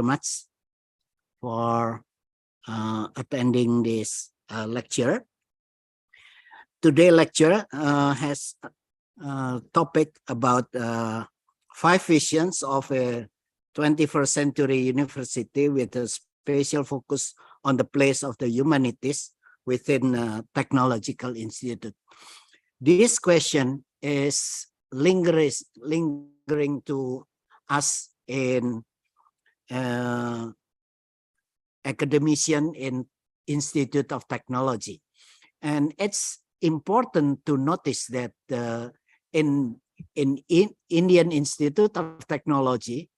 much for attending this lecture. Today's lecture has a topic about 5 visions of a 21st century university with a special focus on the place of the humanities within a technological institute. This question is lingering to us in academician in Institute of Technology. And it's important to notice that in Indian Institute of Technology,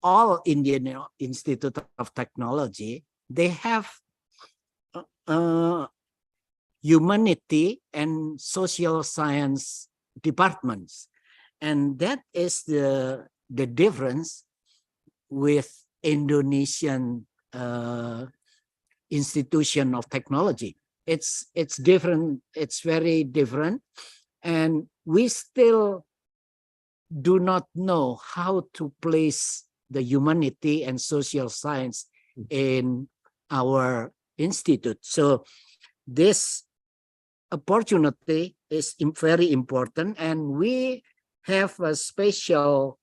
all Indian Institute of Technology, they have humanity and social science departments. And that is the difference with Indonesian institution of technology. It's different. It's very different, and we still do not know how to place the humanity and social science in our institute. So this opportunity is very important, and we have a special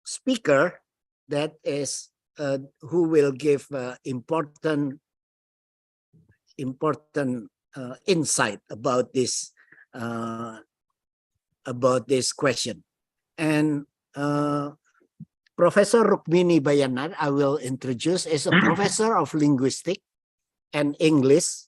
speaker that is who will give important insight about this question. And Professor Rukmini Bhaya, I will introduce, is a professor of linguistics and English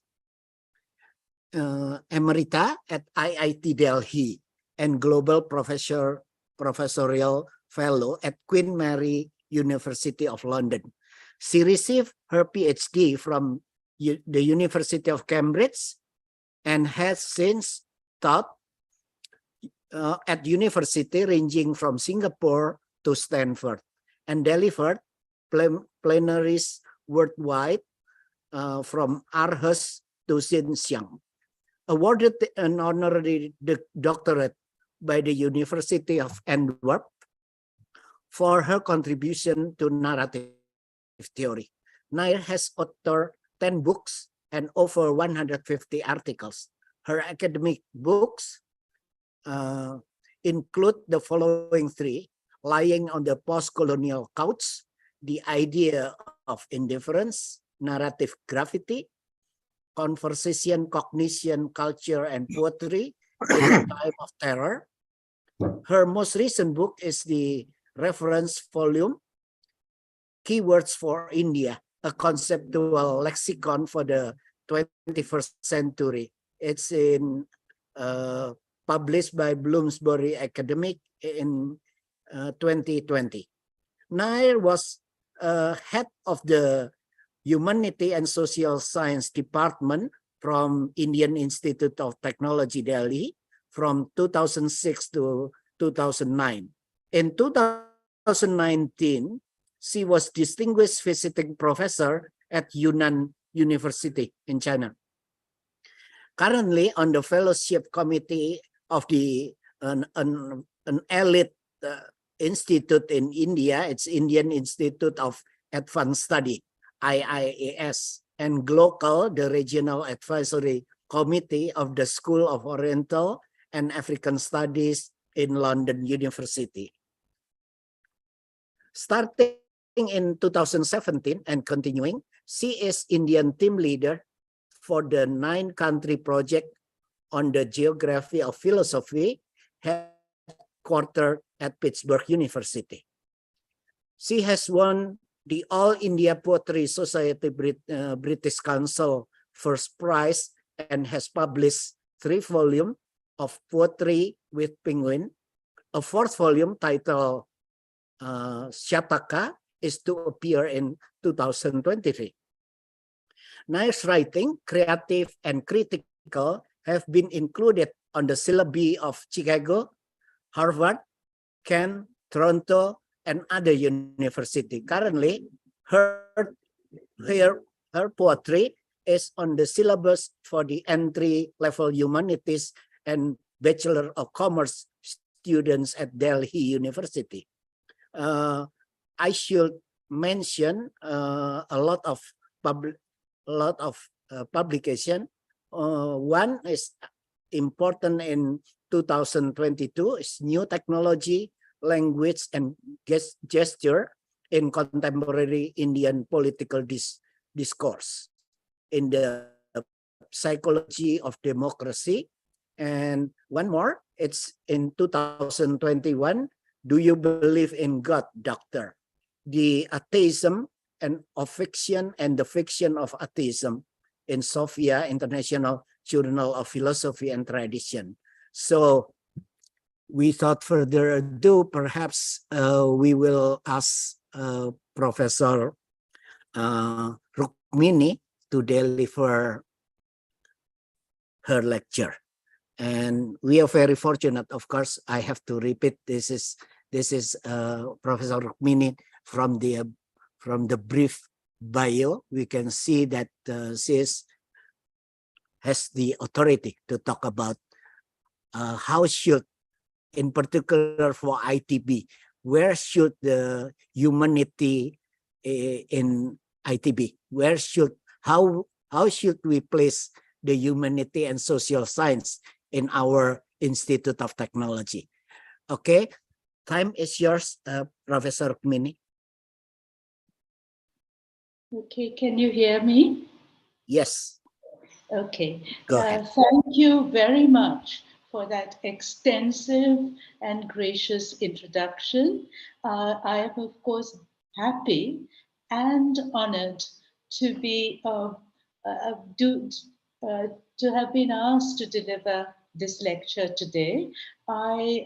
emerita at IIT Delhi and global professorial fellow at Queen Mary University of London. She received her PhD from the University of Cambridge and has since taught at university ranging from Singapore to Stanford and delivered plenaries worldwide from Aarhus to Xinjiang. Awarded an honorary doctorate by the University of Antwerp for her contribution to narrative theory. Nair has authored 10 books and over 150 articles. Her academic books include the following 3: Lying on the Post-Colonial Couch, The Idea of Indifference, Narrative Gravity, Conversation, Cognition, Culture, and Poetry in a Time of Terror. Her most recent book is the reference volume, Keywords for India, a conceptual lexicon for the 21st century. It's in published by Bloomsbury Academic in 2020. Nair was head of the Humanity and Social Science Department from Indian Institute of Technology, Delhi, from 2006 to 2009. In 2019, she was Distinguished Visiting Professor at Yunnan University in China. Currently on the Fellowship Committee of an elite institute in India, it's Indian Institute of Advanced Study, IIAS, and GLOCAL, the Regional Advisory Committee of the School of Oriental and African Studies in London University. Starting in 2017 and continuing, she is Indian team leader for the 9-country project on the geography of philosophy, headquartered at Pittsburgh University. She has won the All India Poetry Society British Council First Prize and has published 3 volumes of poetry with Penguin. A 4th volume titled Shataka is to appear in 2023. Nair's writing, creative and critical, have been included on the syllabi of Chicago, Harvard, Kent, Toronto, and other universities. Currently, her poetry is on the syllabus for the entry-level humanities and Bachelor of Commerce students at Delhi University. I should mention a lot of publication. One is important in 2022 is New Technology, Language, and Gesture in Contemporary Indian Political Discourse in the Psychology of Democracy. And one more, it's in 2021, Do You Believe in God, Doctor? The Atheism of Fiction and the Fiction of Atheism in Sofia International Journal of Philosophy and Tradition. So without further ado, perhaps we will ask Professor Rukmini to deliver her lecture. And we are very fortunate, of course, I have to repeat, this is Professor Rukmini from the brief bio. We can see that she has the authority to talk about how should, in particular for ITB, where should the humanity in ITB, how should we place the humanity and social science in our Institute of Technology? Okay, time is yours, Professor Rukmini. Okay, can you hear me? Yes. Okay. Go ahead. Thank you very much for that extensive and gracious introduction. I am, of course, happy and honored to be to have been asked to deliver this lecture today. I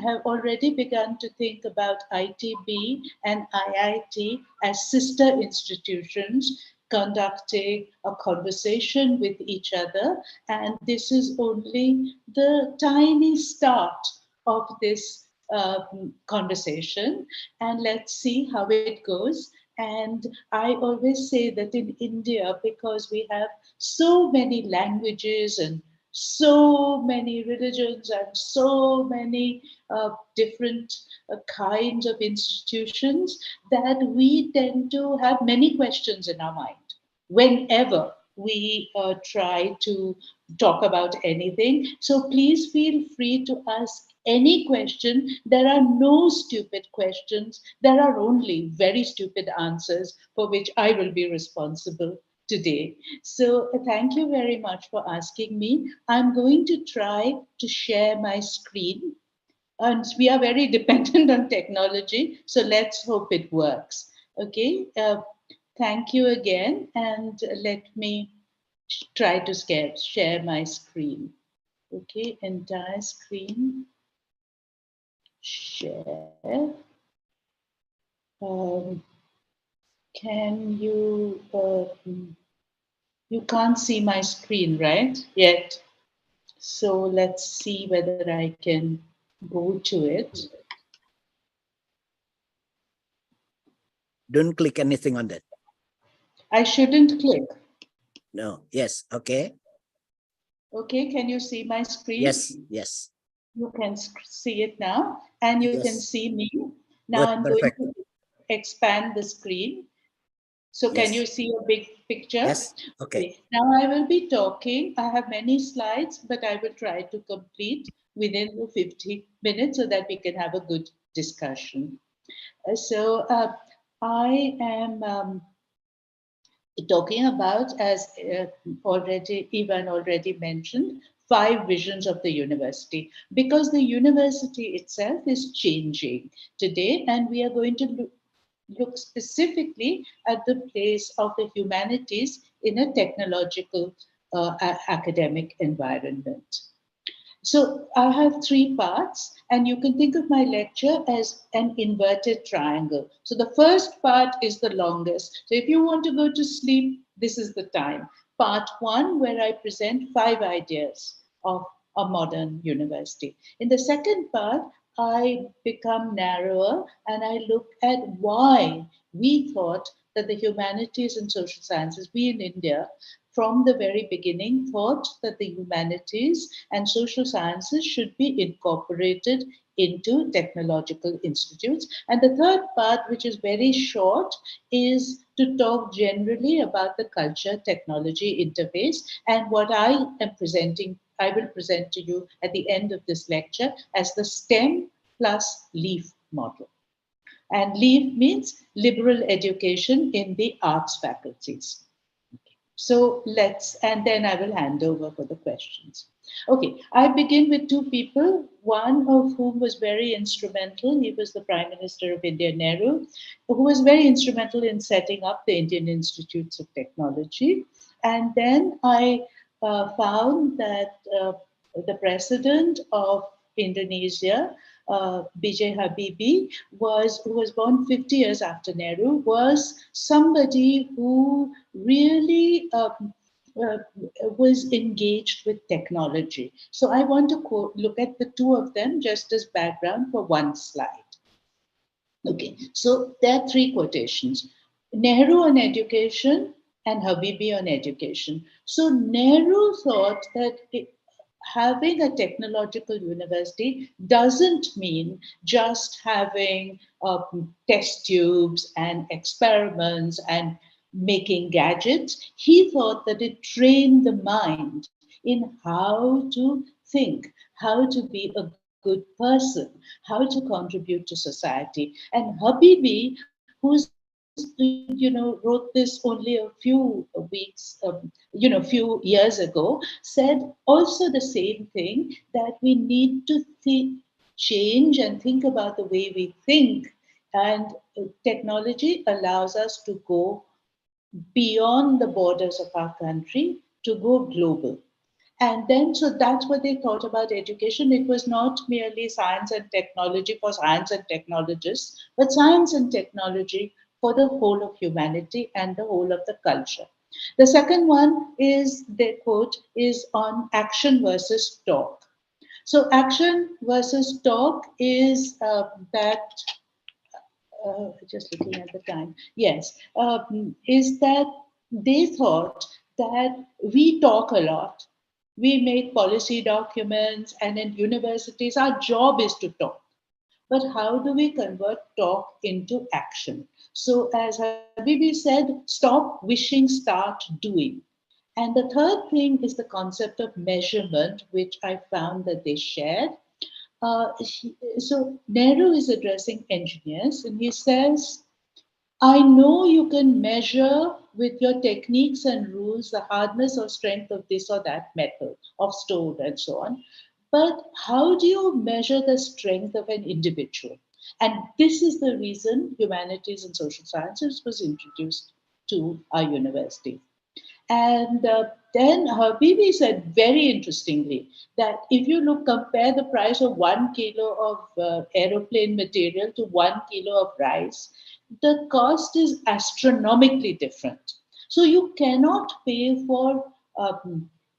have already begun to think about ITB and IIT as sister institutions conducting a conversation with each other. And this is only the tiny start of this conversation. And let's see how it goes. And I always say that in India, because we have so many languages and so many religions and so many different kinds of institutions, that we tend to have many questions in our mind whenever we try to talk about anything. So please feel free to ask any question. There are no stupid questions. There are only very stupid answers for which I will be responsible today. So thank you very much for asking me. I'm going to try to share my screen. And we are very dependent on technology, so let's hope it works. Okay, thank you again, and let me try to share my screen. Okay, entire screen, share. Can you, you can't see my screen, right, yet? So let's see whether I can go to it. Don't click anything on that. I shouldn't click. No. Yes. Okay. Okay, can you see my screen? Yes. Yes. You can see it now, and you can see me. Now Good, I'm perfect. going to expand the screen. So can you see a big picture? Yes. Okay. Now I will be talking. I have many slides, but I will try to complete within the 50 minutes so that we can have a good discussion. So I am talking about, as Ivan already mentioned, 5 visions of the university, because the university itself is changing today, and we are going to look specifically at the place of the humanities in a technological academic environment. So I have 3 parts, and you can think of my lecture as an inverted triangle. So the first part is the longest. So if you want to go to sleep, this is the time. Part 1, where I present 5 ideas of a modern university. In the second part, I become narrower and I look at why we thought that the humanities and social sciences, we in India, from the very beginning, thought that the humanities and social sciences should be incorporated into technological institutes. And the third part, which is very short, is to talk generally about the culture technology interface. And what I will present to you at the end of this lecture as the STEM plus LEAF model. And LEAF means liberal education in the arts faculties. So and then I will hand over for the questions. Okay, I begin with two people, one of whom was very instrumental. He was the Prime Minister of India, Nehru, who was very instrumental in setting up the Indian Institutes of Technology. And then I found that the president of Indonesia, B.J. Habibie, who was born 50 years after Nehru, was somebody who really was engaged with technology. So I want to look at the two of them just as background for one slide. Okay, so there are three quotations. Nehru on education and Habibie on education. So Nehru thought that having a technological university doesn't mean just having test tubes and experiments and making gadgets. He thought that it trained the mind in how to think, how to be a good person, how to contribute to society. And Habibi, wrote this only a few weeks, few years ago, said also the same thing, that we need to change and think about the way we think. And technology allows us to go beyond the borders of our country, to go global. And then, so that's what they thought about education. It was not merely science and technology for science and technologists, but science and technology for the whole of humanity and the whole of the culture. The second one is, their quote is on action versus talk. So, action versus talk is that just looking at the time, yes, is that they thought that we talk a lot. We make policy documents, and in universities, our job is to talk. But how do we convert talk into action? So, as Habibi said, stop wishing, start doing. And the third thing is the concept of measurement, which I found that they shared. So Nehru is addressing engineers, and he says, I know you can measure with your techniques and rules the hardness or strength of this or that metal, of stone, and so on. But how do you measure the strength of an individual? And this is the reason humanities and social sciences was introduced to our university. And then Habibi said very interestingly that if you compare the price of 1 kilo of aeroplane material to 1 kilo of rice, the cost is astronomically different. So you cannot pay for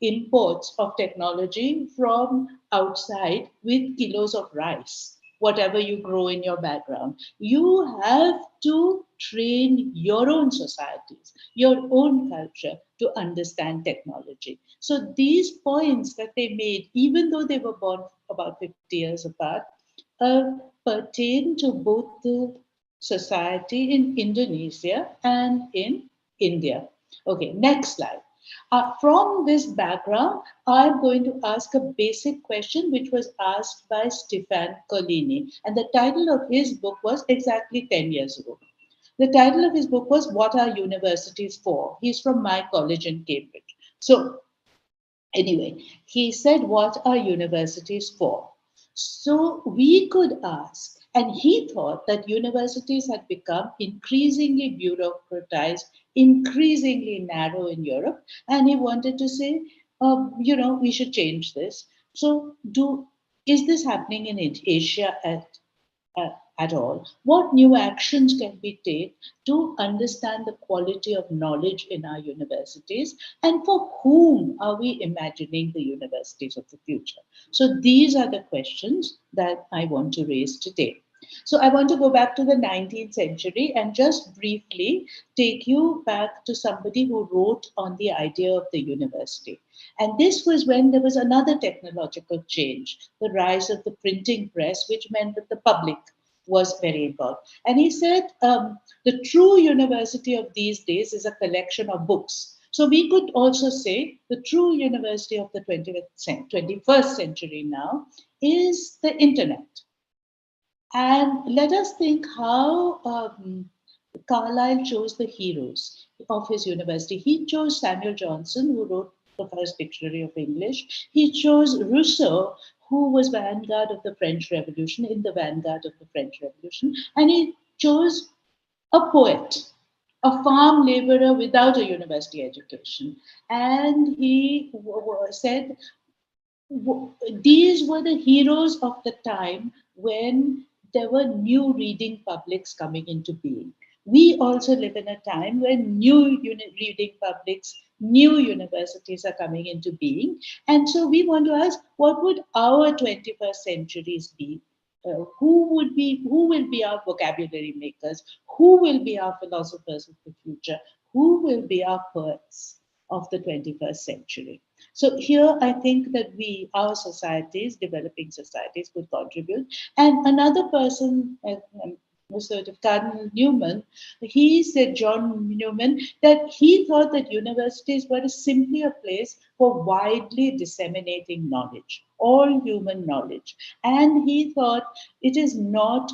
imports of technology from outside with kilos of rice, whatever you grow in your background. You have to train your own societies, your own culture to understand technology. So these points that they made, even though they were born about 50 years apart, pertain to both the society in Indonesia and in India. Okay, next slide. From this background, I'm going to ask a basic question which was asked by Stefan Collini. And the title of his book was exactly 10 years ago. The title of his book was What Are Universities For? He's from my college in Cambridge. So anyway, he said, what are universities for? So we could ask, and he thought that universities had become increasingly bureaucratized, increasingly narrow in Europe, and he wanted to say, we should change this. So, is this happening in Asia at all? What new actions can we take to understand the quality of knowledge in our universities, and for whom are we imagining the universities of the future? So these are the questions that I want to raise today. So I want to go back to the 19th century and just briefly take you back to somebody who wrote on the idea of the university. And this was when there was another technological change, the rise of the printing press, which meant that the public was very involved. And he said, the true university of these days is a collection of books. So we could also say the true university of the 21st century now is the internet. And let us think how Carlyle chose the heroes of his university. He chose Samuel Johnson, who wrote the first dictionary of English. He chose Rousseau, who was vanguard of the French Revolution, in the vanguard of the French Revolution. And he chose a poet, a farm laborer without a university education. And he said these were the heroes of the time when there were new reading publics coming into being. We also live in a time when new reading publics, new universities are coming into being. And so we want to ask, what would our 21st centuries be? Who will be our vocabulary makers? Who will be our philosophers of the future? Who will be our poets of the 21st century? So here I think that our societies, developing societies, could contribute. And another person, sort of Cardinal Newman, he said, John Newman, that he thought that universities were simply a place for widely disseminating knowledge, all human knowledge. And he thought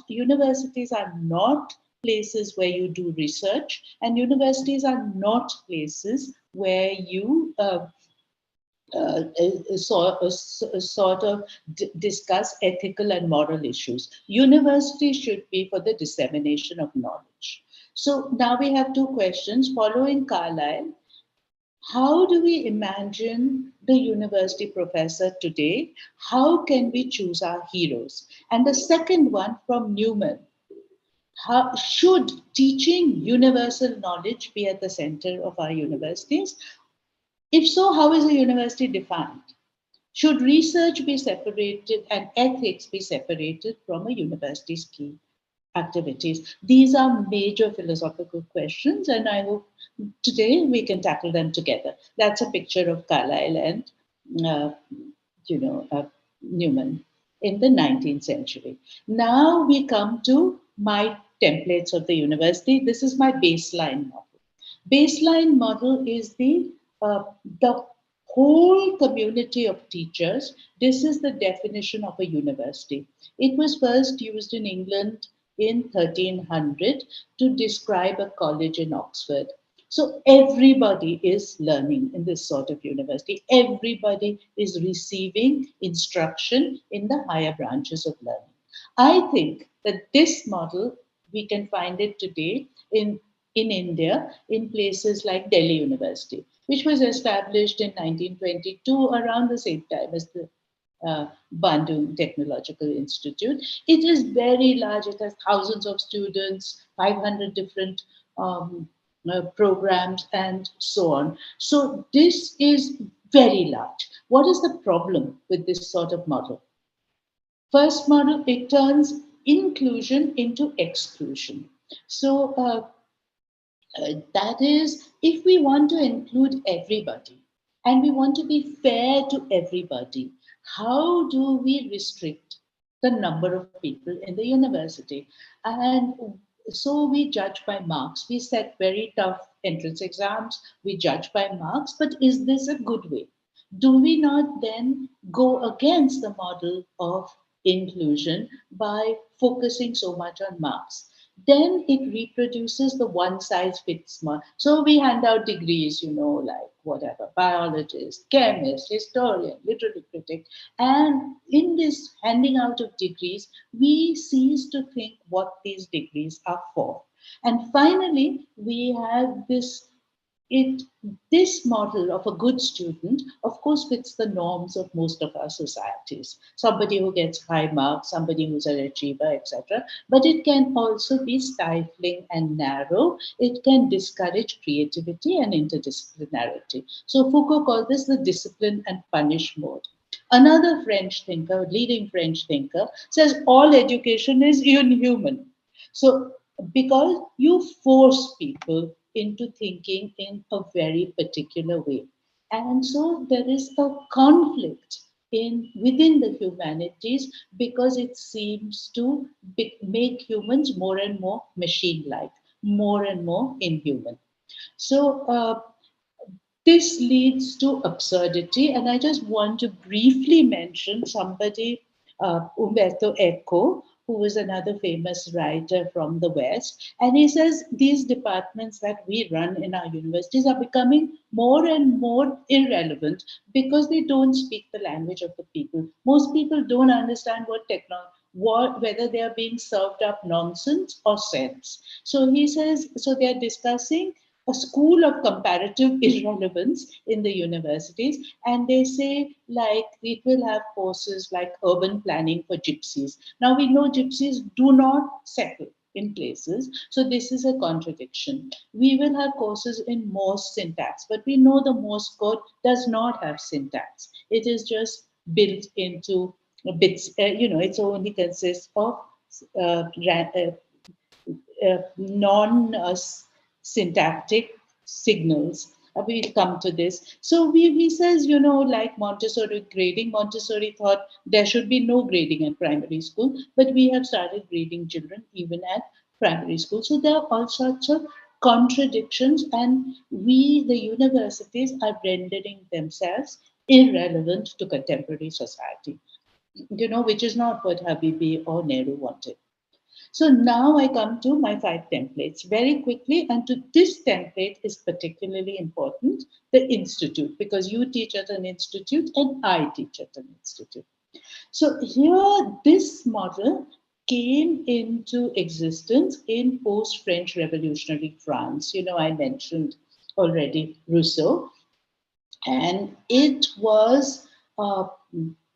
universities are not places where you do research, and universities are not places where you sort of discuss ethical and moral issues. University should be for the dissemination of knowledge. So now we have two questions following Carlyle. How do we imagine the university professor today? How can we choose our heroes? And the second one from Newman. How should teaching universal knowledge be at the center of our universities? If so, how is a university defined? Should research be separated and ethics be separated from a university's key activities? These are major philosophical questions, and I hope today we can tackle them together. That's a picture of Carlyle and uh, Newman in the 19th century. Now we come to my templates of the university. This is my baseline model. Baseline model is the whole community of teachers. This is the definition of a university. It was first used in England in 1300 to describe a college in Oxford. So everybody is learning in this sort of university. Everybody is receiving instruction in the higher branches of learning. I think that this model, we can find it today in India, in places like Delhi University, which was established in 1922 around the same time as the Bandung Technological Institute. It is very large. It has thousands of students, 500 different programs, and so on. So this is very large. What is the problem with this sort of model? First model, it turns inclusion into exclusion. So that is, if we want to include everybody and we want to be fair to everybody, how do we restrict the number of people in the university? And so we judge by marks. We set very tough entrance exams. We judge by marks. But is this a good way? Do we not then go against the model of inclusion by focusing so much on marks? Then it reproduces the one size fits all. So we hand out degrees, like whatever, biologist, chemist, historian, literary critic. And in this handing out of degrees, we cease to think what these degrees are for. And finally, we have it this model of a good student, of course, fits the norms of most of our societies. Somebody who gets high marks, somebody who's an achiever, etc. But it can also be stifling and narrow. It can discourage creativity and interdisciplinarity. So Foucault called this the discipline and punish mode. Another French thinker, leading French thinker, says all education is inhuman. So, because you force people into thinking in a very particular way. And so there is a conflict in within the humanities because it seems to make humans more and more machine-like, more and more inhuman. So this leads to absurdity, and I just want to briefly mention somebody, Umberto Eco, who was another famous writer from the West. And he says these departments that we run in our universities are becoming more and more irrelevant because they don't speak the language of the people. Most people don't understand whether they are being served up nonsense or sense. So he says, so they are discussing a school of comparative irrelevance in the universities, and they say like it will have courses like urban planning for gypsies. Now we know gypsies do not settle in places, so this is a contradiction. We will have courses in Morse syntax, but we know the Morse code does not have syntax. It is just built into bits. It only consists of non-syntactic signals. We'll come to this. So he says, like Montessori grading, Montessori thought there should be no grading in primary school, but we have started grading children even at primary school. So there are all sorts of contradictions, and the universities, are rendering themselves irrelevant to contemporary society, which is not what Habibi or Nehru wanted. So now I come to my 5 templates very quickly. And to this template is particularly important, the institute, because you teach at an institute and I teach at an institute. So here, this model came into existence in post-French Revolutionary France. I mentioned already Rousseau, and uh,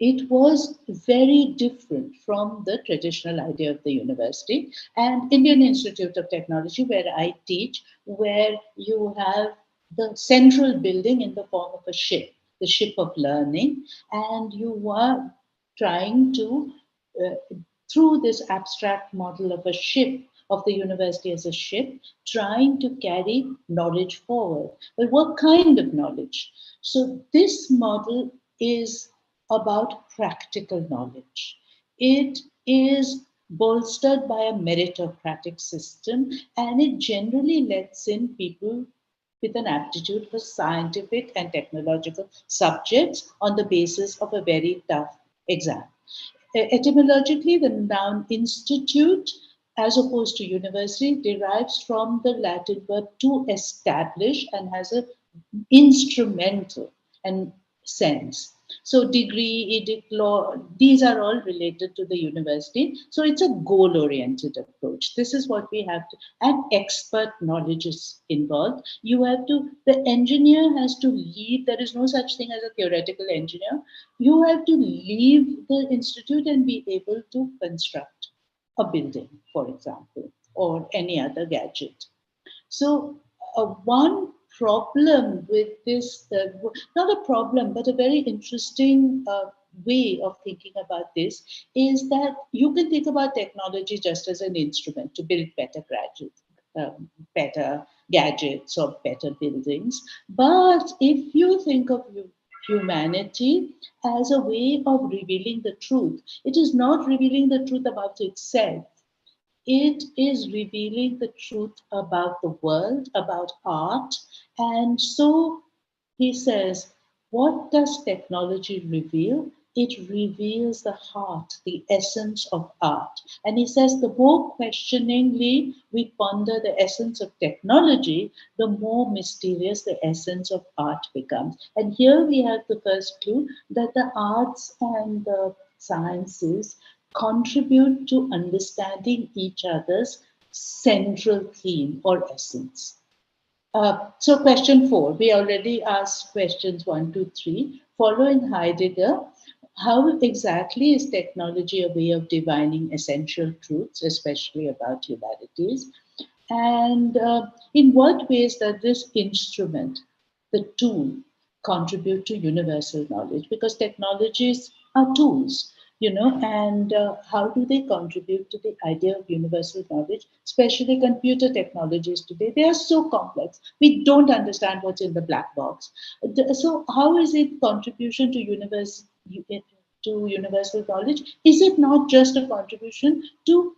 it was very different from the traditional idea of the university. And Indian Institute of Technology, where I teach, where you have the central building in the form of a ship, the ship of learning, and you are trying to through this abstract model of a ship, of the university as a ship, trying to carry knowledge forward. But what kind of knowledge? So, this model is about practical knowledge. It is bolstered by a meritocratic system, and it generally lets in people with an aptitude for scientific and technological subjects on the basis of a very tough exam. Etymologically, the noun institute, as opposed to university, derives from the Latin verb to establish and has an instrumental and sense. So degree, edict, law, these are all related to the university. So it's a goal-oriented approach. This is what we have to, and expert knowledge is involved. The engineer has to leave. There is no such thing as a theoretical engineer. You have to leave the institute and be able to construct a building, for example, or any other gadget. So, one problem with this, not a problem, but a very interesting way of thinking about this is that you can think about technology just as an instrument to build better gadgets or better buildings. But if you think of humanity as a way of revealing the truth, it is not revealing the truth about itself. It is revealing the truth about the world, about art. And so he says, what does technology reveal? It reveals the heart, the essence of art. And he says, the more questioningly we ponder the essence of technology, the more mysterious the essence of art becomes. And here we have the first clue that the arts and the sciences contribute to understanding each other's central theme or essence. So question 4, we already asked questions 1, 2, 3. Following Heidegger, how exactly is technology a way of divining essential truths, especially about humanities? And in what ways does this instrument, the tool, contribute to universal knowledge? Because technologies are tools, and how do they contribute to the idea of universal knowledge, especially computer technologies today? They are so complex. We don't understand what's in the black box. So how is it contribution to universal knowledge? Is it not just a contribution to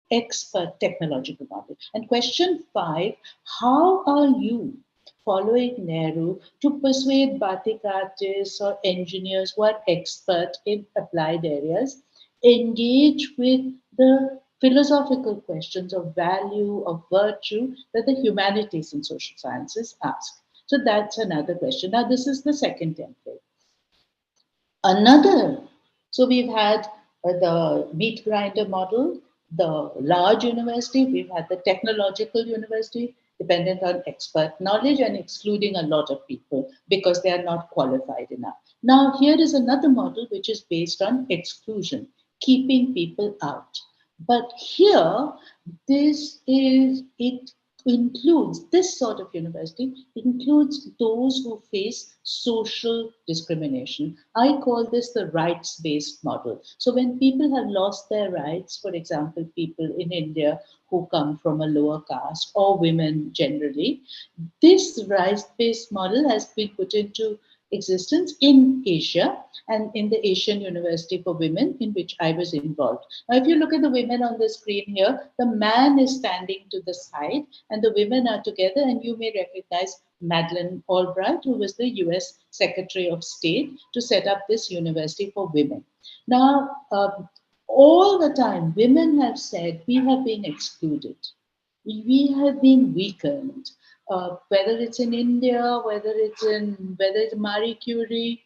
expert technological knowledge? And question 5, how are you following Nehru to persuade batik artists or engineers who are expert in applied areas engage with the philosophical questions of value, of virtue that the humanities and social sciences ask? So that's another question. Now, this is the second template. Another, so we've had the meat grinder model, the large university, we've had the technological university, dependent on expert knowledge and excluding a lot of people because they are not qualified enough. Now, here is another model which is based on exclusion, keeping people out. But here, it includes this sort of university includes those who face social discrimination. I call this the rights-based model. So when people have lost their rights, for example, people in India who come from a lower caste or women generally, this rights-based model has been put into existence in Asia and in the Asian University for Women, in which I was involved. Now, if you look at the women on the screen here, the man is standing to the side and the women are together, and you may recognize Madeleine Albright, who was the US Secretary of State to set up this university for women. Now, all the time, women have said we have been excluded, we have been weakened. Whether it's in India, whether it's Marie Curie,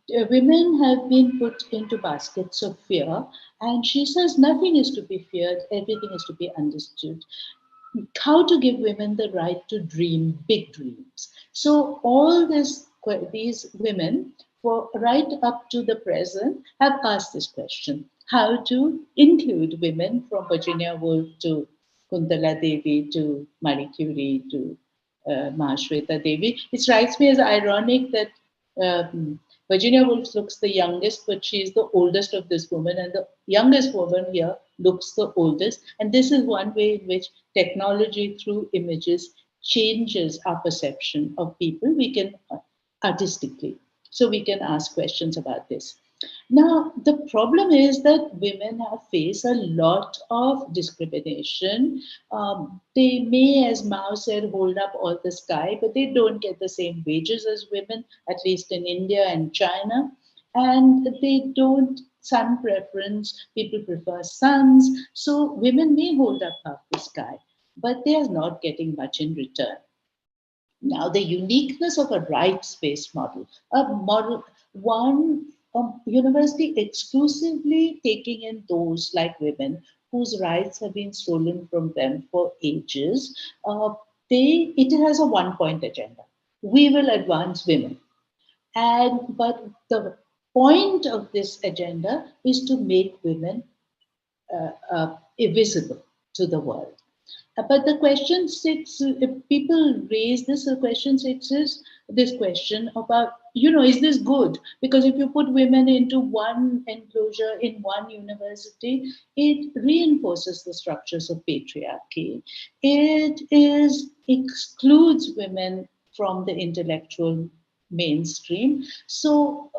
women have been put into baskets of fear, and she says nothing is to be feared, everything is to be understood. How to give women the right to dream big dreams. So all these women, for right up to the present, have asked this question: how to include women from Virginia Woolf to Kuntala Devi to Marie Curie to Mahashweta Devi. It strikes me as ironic that Virginia Woolf looks the youngest, but she is the oldest of this woman, and the youngest woman here looks the oldest. And this is one way in which technology through images changes our perception of people. We can artistically, so we can ask questions about this. Now, the problem is that women have faced a lot of discrimination. They may, as Mao said, hold up all the sky, but they don't get the same wages as women, at least in India and China. And they don't, sun preference, people prefer suns. So women may hold up half the sky, but they are not getting much in return. Now, the uniqueness of a rights-based model, one university exclusively taking in those like women whose rights have been stolen from them for ages, it has a one-point agenda. We will advance women. But the point of this agenda is to make women visible to the world. But the question 6, if people raise this, the question 6 is this question about, is this good? Because if you put women into one enclosure in one university, it reinforces the structures of patriarchy. Excludes women from the intellectual mainstream. So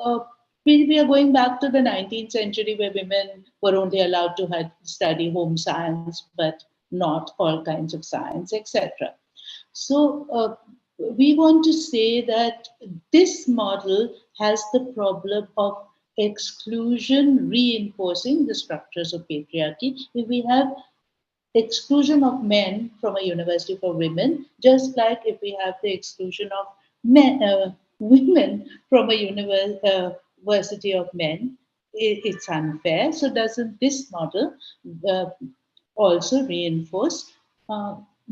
we are going back to the 19th century where women were only allowed to study home science, but not all kinds of science, etc. So we want to say that this model has the problem of exclusion reinforcing the structures of patriarchy. If we have exclusion of men from a university for women, just like if we have the exclusion of women from a university of men, it's unfair. So doesn't this model also reinforce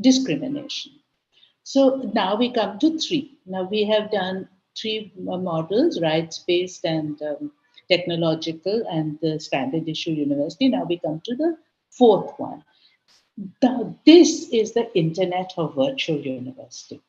discrimination? So now we come to 3. Now we have done 3 models: rights-based and technological and the standard issue university. Now we come to the 4th one. This is the internet of virtual university.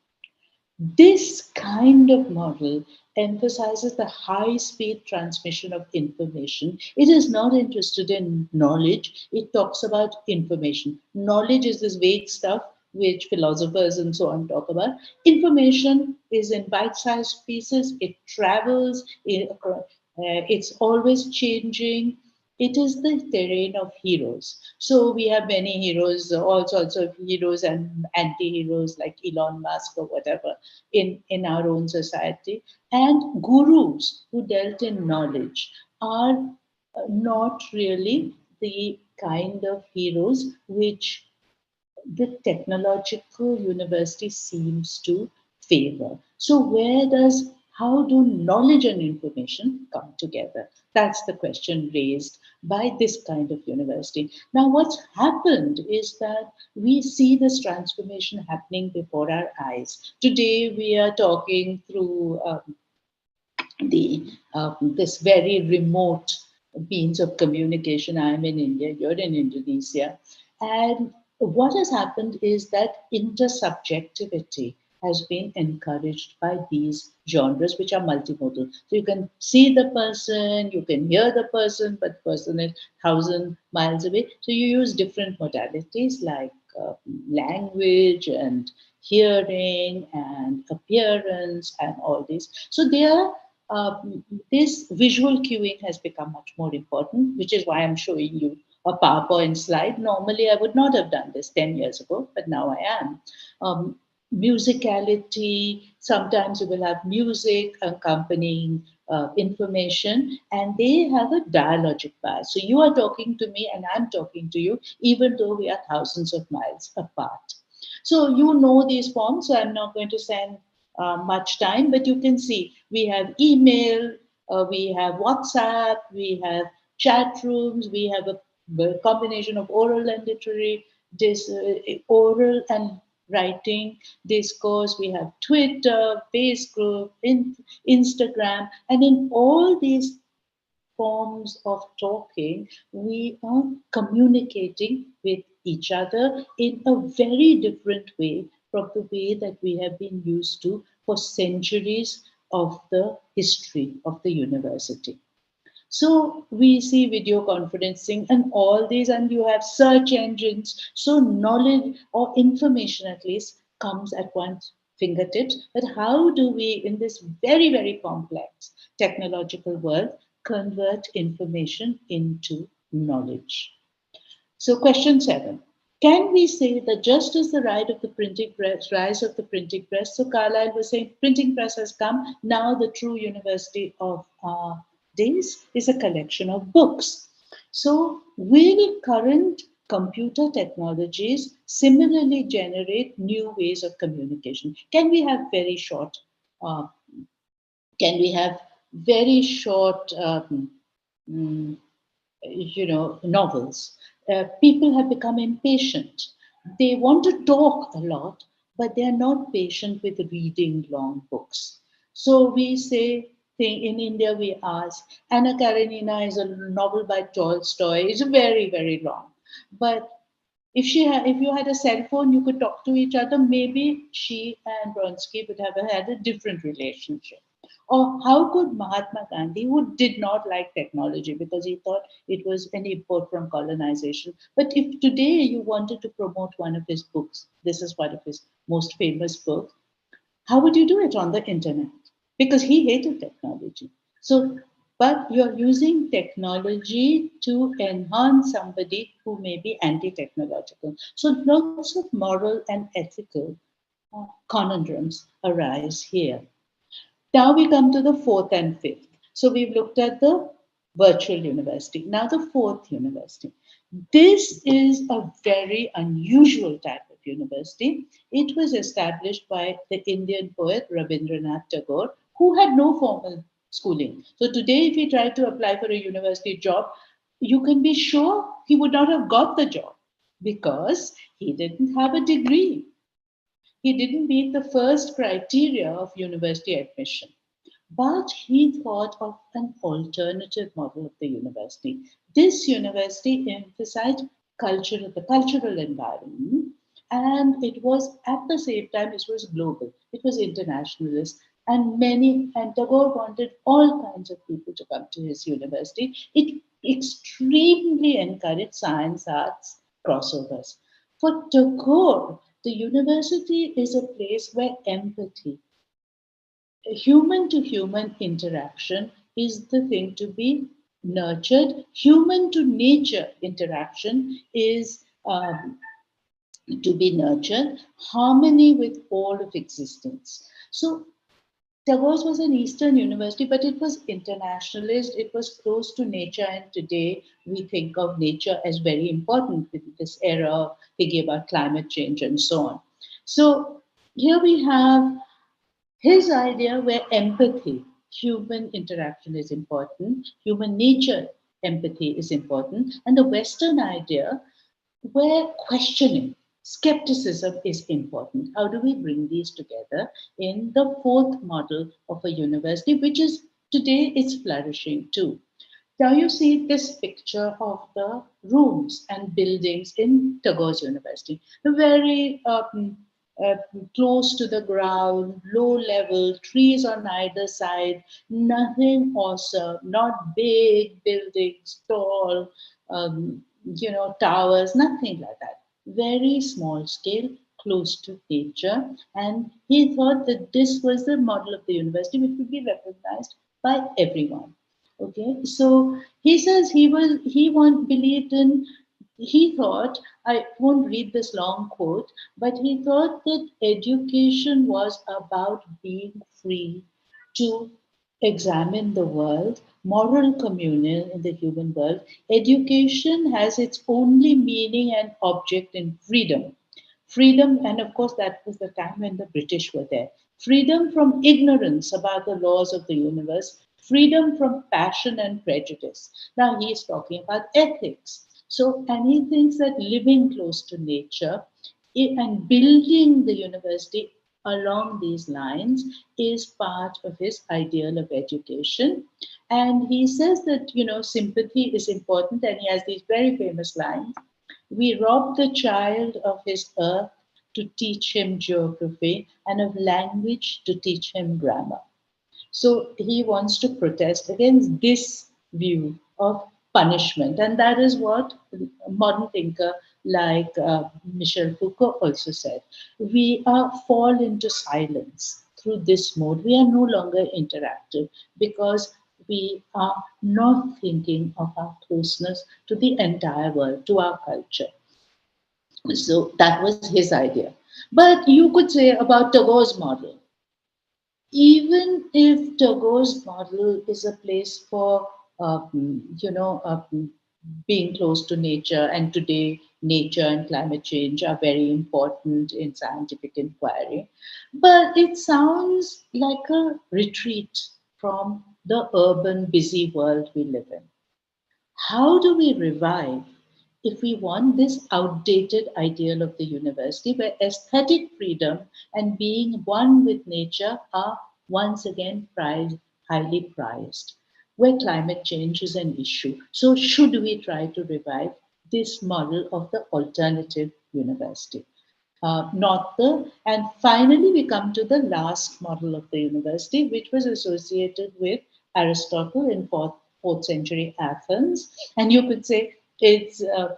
This kind of model emphasizes the high speed transmission of information. It is not interested in knowledge, it talks about information. Knowledge is this vague stuff which philosophers and so on talk about. Information is in bite sized pieces, it travels, it's always changing. It is the terrain of heroes. So we have many heroes, all sorts of heroes and anti-heroes like Elon Musk or whatever in our own society. And gurus who dealt in knowledge are not really the kind of heroes which the technological university seems to favor. So, how do knowledge and information come together? That's the question raised by this kind of university. Now, what's happened is that we see this transformation happening before our eyes. Today, we are talking through the this very remote means of communication. I'm in India, you're in Indonesia, and what has happened is that intersubjectivity has been encouraged by these genres, which are multimodal. So you can see the person, you can hear the person, but the person is 1,000 miles away. So you use different modalities like language and hearing and appearance and all this. So they are this visual cueing has become much more important, which is why I'm showing you a PowerPoint slide. Normally, I would not have done this 10 years ago, but now I am. Musicality, sometimes you will have music accompanying information, and they have a dialogic bias. So you are talking to me, and I'm talking to you, even though we are thousands of miles apart. So you know these forms, so I'm not going to spend much time, but you can see we have email, we have WhatsApp, we have chat rooms, we have a combination of oral and literary, oral and writing discourse, we have Twitter, Facebook, Instagram, and in all these forms of talking, we are communicating with each other in a very different way from the way that we have been used to for centuries of the history of the university. So we see video conferencing and all these, and you have search engines. So knowledge or information at least comes at one's fingertips. But how do we, in this very, very complex technological world, convert information into knowledge? So question 7. Can we say that just as the rise of the printing press, so Carlyle was saying printing press has come, now the true university of our days is a collection of books. So will current computer technologies similarly generate new ways of communication? Uh, can we have very short mm, novels? People have become impatient. They want to talk a lot, but they are not patient with reading long books. So we say, in India, we ask, Anna Karenina is a novel by Tolstoy. It's very, very long. But if you had a cell phone, you could talk to each other. Maybe she and Bronsky would have had a different relationship. Or how could Mahatma Gandhi, who did not like technology because he thought it was an import from colonization, but if today you wanted to promote one of his books, this is one of his most famous books, how would you do it on the internet? Because he hated technology. So, but you're using technology to enhance somebody who may be anti technological. So, lots of moral and ethical conundrums arise here. Now we come to the fourth and fifth. So we've looked at the virtual university. Now the fourth university. This is a very unusual type of university. It was established by the Indian poet Rabindranath Tagore, who had no formal schooling. So today, if he tried to apply for a university job, you can be sure he would not have got the job because he didn't have a degree. He didn't meet the first criteria of university admission. But he thought of an alternative model of the university. This university emphasized the cultural environment, and it was at the same time it was global. It was internationalist. And Tagore wanted all kinds of people to come to his university. It extremely encouraged science, arts, crossovers. For Tagore, the university is a place where empathy, human to human interaction is the thing to be nurtured. Human to nature interaction is to be nurtured, harmony with all of existence. So Tagore's was an Eastern university, but it was internationalist. It was close to nature, and today we think of nature as very important with this era of thinking about climate change and so on. So here we have his idea where empathy, human interaction is important, human nature empathy is important, and the Western idea where questioning, skepticism is important. How do we bring these together in the fourth model of a university, which is today it's flourishing too? Now you see this picture of the rooms and buildings in Tagore's University, very uh, close to the ground, low level, trees on either side, nothing awesome, not big buildings, tall, towers, nothing like that. Very small scale, close to nature. And he thought that this was the model of the university which would be recognized by everyone. Okay, so he says believed in, he thought, I won't read this long quote, but he thought that education was about being free to examine the world, moral communion in the human world. Education has its only meaning and object in freedom. Freedom, and of course, that was the time when the British were there. Freedom from ignorance about the laws of the universe, freedom from passion and prejudice. Now he is talking about ethics. So, and he thinks that living close to nature and building the university along these lines is part of his ideal of education. And he says that, sympathy is important, and he has these very famous lines. We rob the child of his earth to teach him geography and of language to teach him grammar. So he wants to protest against this view of punishment. And that is what a modern thinker like Michel Foucault also said. We fall into silence through this mode. We are no longer interactive because we are not thinking of our closeness to the entire world, to our culture. So that was his idea. But you could say about Tagore's model, even if Tagore's model is a place for, being close to nature, and today nature and climate change are very important in scientific inquiry, but it sounds like a retreat from the urban, busy world we live in. How do we revive if we want this outdated ideal of the university where aesthetic freedom and being one with nature are once again highly prized, where climate change is an issue? So, should we try to revive this model of the alternative university? Not the, and finally we come to the last model of the university, which was associated with Aristotle in fourth century Athens, and you could say it's a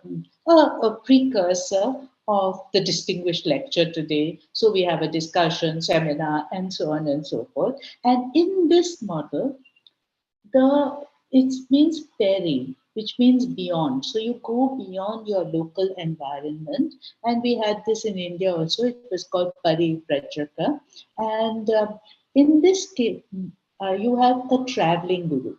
precursor of the distinguished lecture today. So we have a discussion, seminar, and so on and so forth. And in this model, the it means peri, which means beyond. So you go beyond your local environment, and we had this in India also. It was called parivrajaka, and in this case, you have a traveling guru.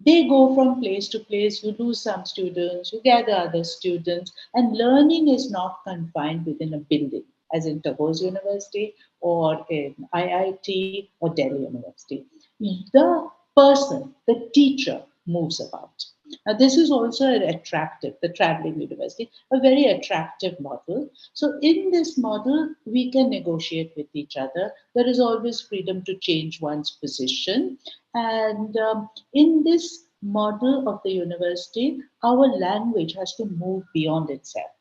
They go from place to place. You lose some students, you gather other students, and learning is not confined within a building, as in Tagore's University or in IIT or Delhi University. The person, the teacher, moves about. Now, this is also an attractive, the traveling university, a very attractive model. So, in this model, we can negotiate with each other. There is always freedom to change one's position. And in this model of the university, our language has to move beyond itself,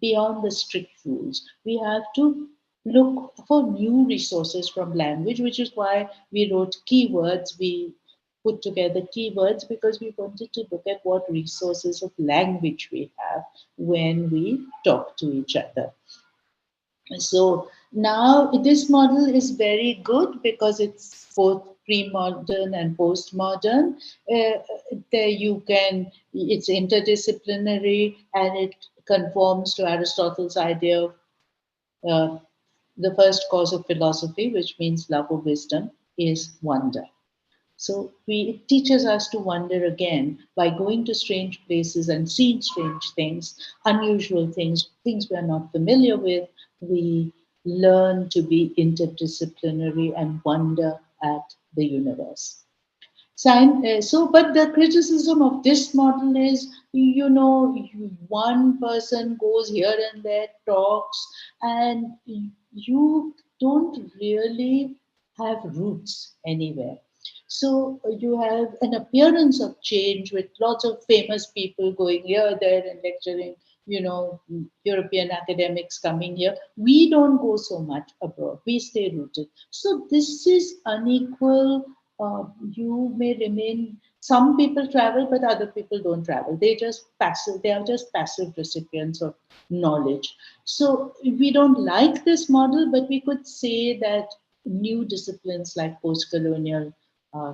beyond the strict rules. We have to look for new resources from language, which is why we wrote keywords. We put together keywords because we wanted to look at what resources of language we have when we talk to each other. So now this model is very good because it's both pre-modern and post-modern. There you can, it's interdisciplinary and it conforms to Aristotle's idea of uh, the first cause of philosophy, which means love of wisdom, is wonder. So it teaches us to wonder again by going to strange places and seeing strange things, unusual things, things we are not familiar with. We learn to be interdisciplinary and wonder at the universe. But the criticism of this model is, one person goes here and there, talks, and you don't really have roots anywhere. So you have an appearance of change with lots of famous people going here, there, and lecturing, European academics coming here. We don't go so much abroad. We stay rooted. So this is unequal. You may remain, some people travel but other people don't travel, they are just passive recipients of knowledge. So we don't like this model, but we could say that new disciplines like post-colonial uh,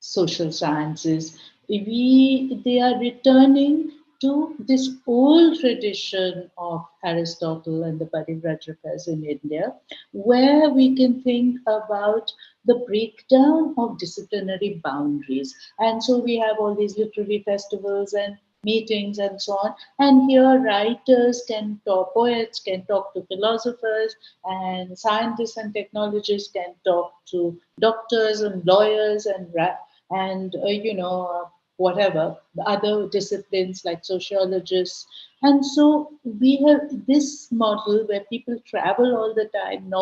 social sciences, they are returning to this old tradition of Aristotle and the Parivrajaka's in India, where we can think about the breakdown of disciplinary boundaries. And so we have all these literary festivals and meetings and so on. And here writers can talk, poets can talk to philosophers, and scientists and technologists can talk to doctors and lawyers and whatever the other disciplines like sociologists. And so we have this model where people travel all the time.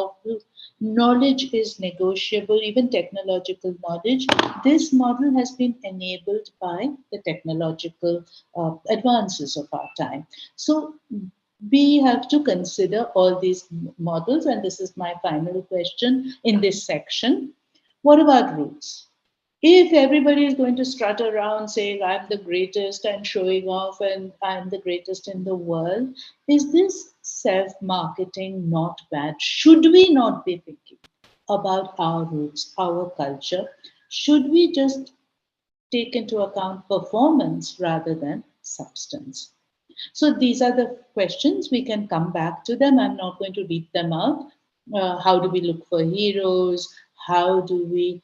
Knowledge is negotiable, even technological knowledge. This model has been enabled by the technological advances of our time. So we have to consider all these models, and this is my final question in this section. What about roots? If everybody is going to strut around saying I'm the greatest and showing off and I'm the greatest in the world, is this self-marketing not bad? Should we not be thinking about our roots, our culture? Should we just take into account performance rather than substance? So these are the questions. We can come back to them. I'm not going to read them out. How do we look for heroes? How do we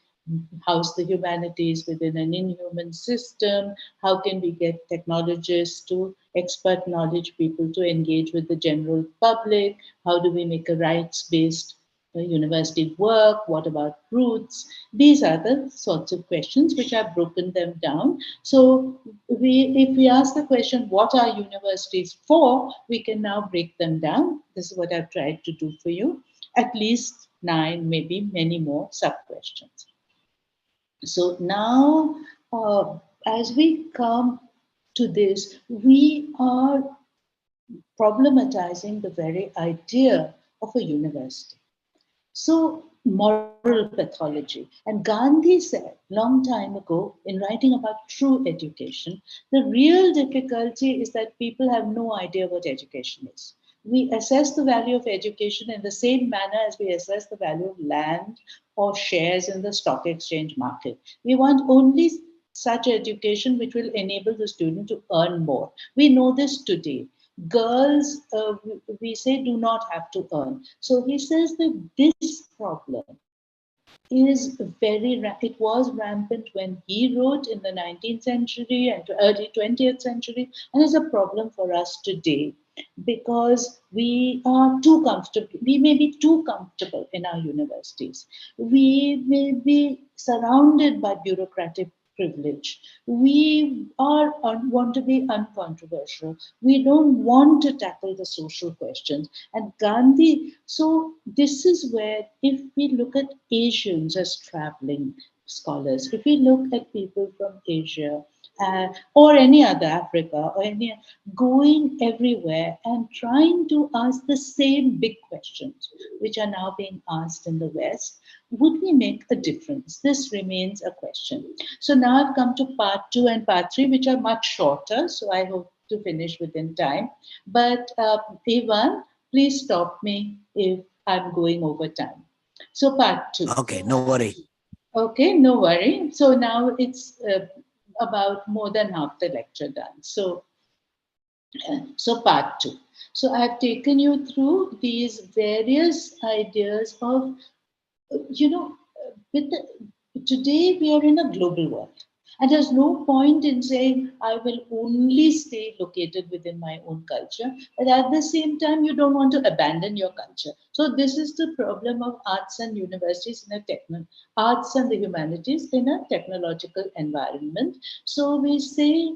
house the humanities within an inhuman system? How can we get technologists to expert knowledge people to engage with the general public? How do we make a rights-based university work? What about roots? These are the sorts of questions which I've broken them down. So if we ask the question, what are universities for? We can now break them down. This is what I've tried to do for you. At least 9, maybe many more sub-questions. So now, as we come to this, we are problematizing the very idea of a university. So, moral pathology. And Gandhi said long time ago in writing about true education, the real difficulty is that people have no idea what education is. We assess the value of education in the same manner as we assess the value of land or shares in the stock exchange market. We want only such education which will enable the student to earn more. We know this today. Girls, we say, do not have to earn. So he says that this problem is it was rampant when he wrote in the 19th century and early 20th century, and is a problem for us today because we are too comfortable. We may be too comfortable in our universities. We may be surrounded by bureaucratic privilege. We want to be uncontroversial. We don't want to tackle the social questions. And Gandhi, so this is where, if we look at Asians as traveling scholars, if we look at people from Asia or any other Africa, or any, going everywhere and trying to ask the same big questions which are now being asked in the West. Would we make a difference? This remains a question. So now I've come to part 2 and part 3, which are much shorter. So I hope to finish within time. But Ivan, please stop me if I'm going over time. So part 2. Okay, no worry. Okay, no worry. So now it's about more than half the lecture done. So part 2. So I've taken you through these various ideas of, with today we are in a global world. And there's no point in saying, I will only stay located within my own culture. But at the same time, you don't want to abandon your culture. So this is the problem of arts and universities in a arts and the humanities in a technological environment. So we say,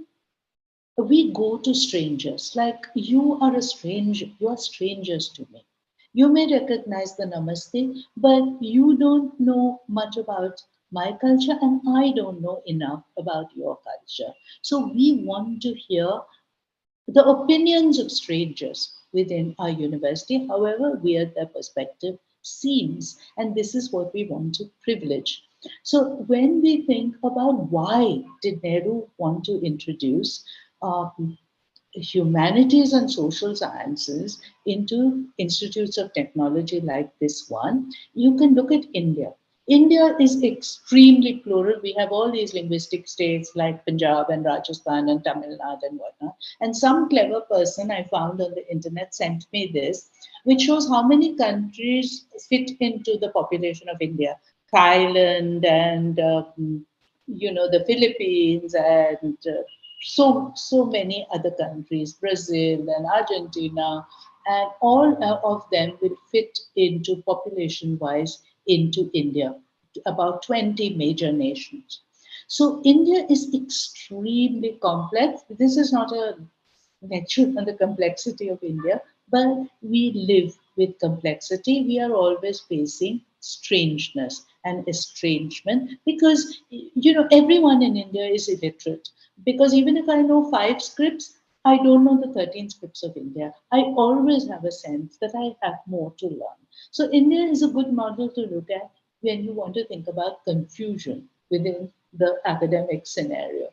we go to strangers, like you are a stranger, you are strangers to me. You may recognize the namaste, but you don't know much about my culture, and I don't know enough about your culture. So we want to hear the opinions of strangers within our university, however weird their perspective seems. And this is what we want to privilege. So when we think about why did Nehru want to introduce humanities and social sciences into institutes of technology like this one, you can look at India. India is extremely plural. We have all these linguistic states like Punjab and Rajasthan and Tamil Nadu and whatnot. And some clever person I found on the internet sent me this, which shows how many countries fit into the population of India. Thailand and the Philippines and so many other countries, Brazil and Argentina, and all of them will fit into population wise into India, about 20 major nations. So India is extremely complex. This is not a lecture on the complexity of India, but we live with complexity. We are always facing strangeness and estrangement because everyone in India is illiterate. Because even if I know 5 scripts, I don't know the 13 scripts of India. I always have a sense that I have more to learn. So India is a good model to look at when you want to think about confusion within the academic scenario.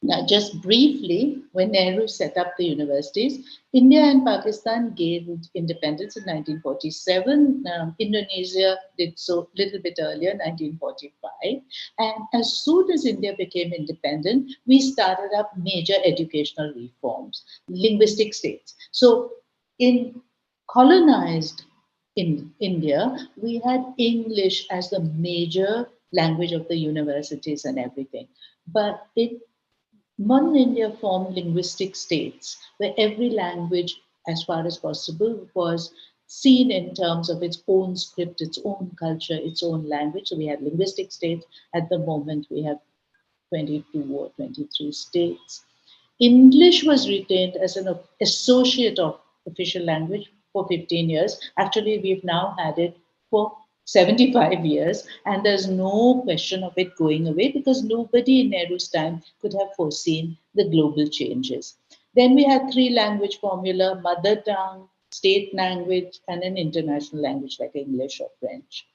Now, just briefly, when Nehru set up the universities, India and Pakistan gained independence in 1947. Indonesia did so a little bit earlier, 1945. And as soon as India became independent, we started up major educational reforms, linguistic states. So, in colonized in India, we had English as the major language of the universities and everything. But it Modern India formed linguistic states where every language, as far as possible, was seen in terms of its own script, its own culture, its own language. So we have linguistic states. At the moment, we have 22 or 23 states. English was retained as an associate of official language for 15 years. Actually, we've now had it for 75 years, and there's no question of it going away because nobody in Nehru's time could have foreseen the global changes. Then we had 3 language formula: mother tongue, state language, and an international language like English or French.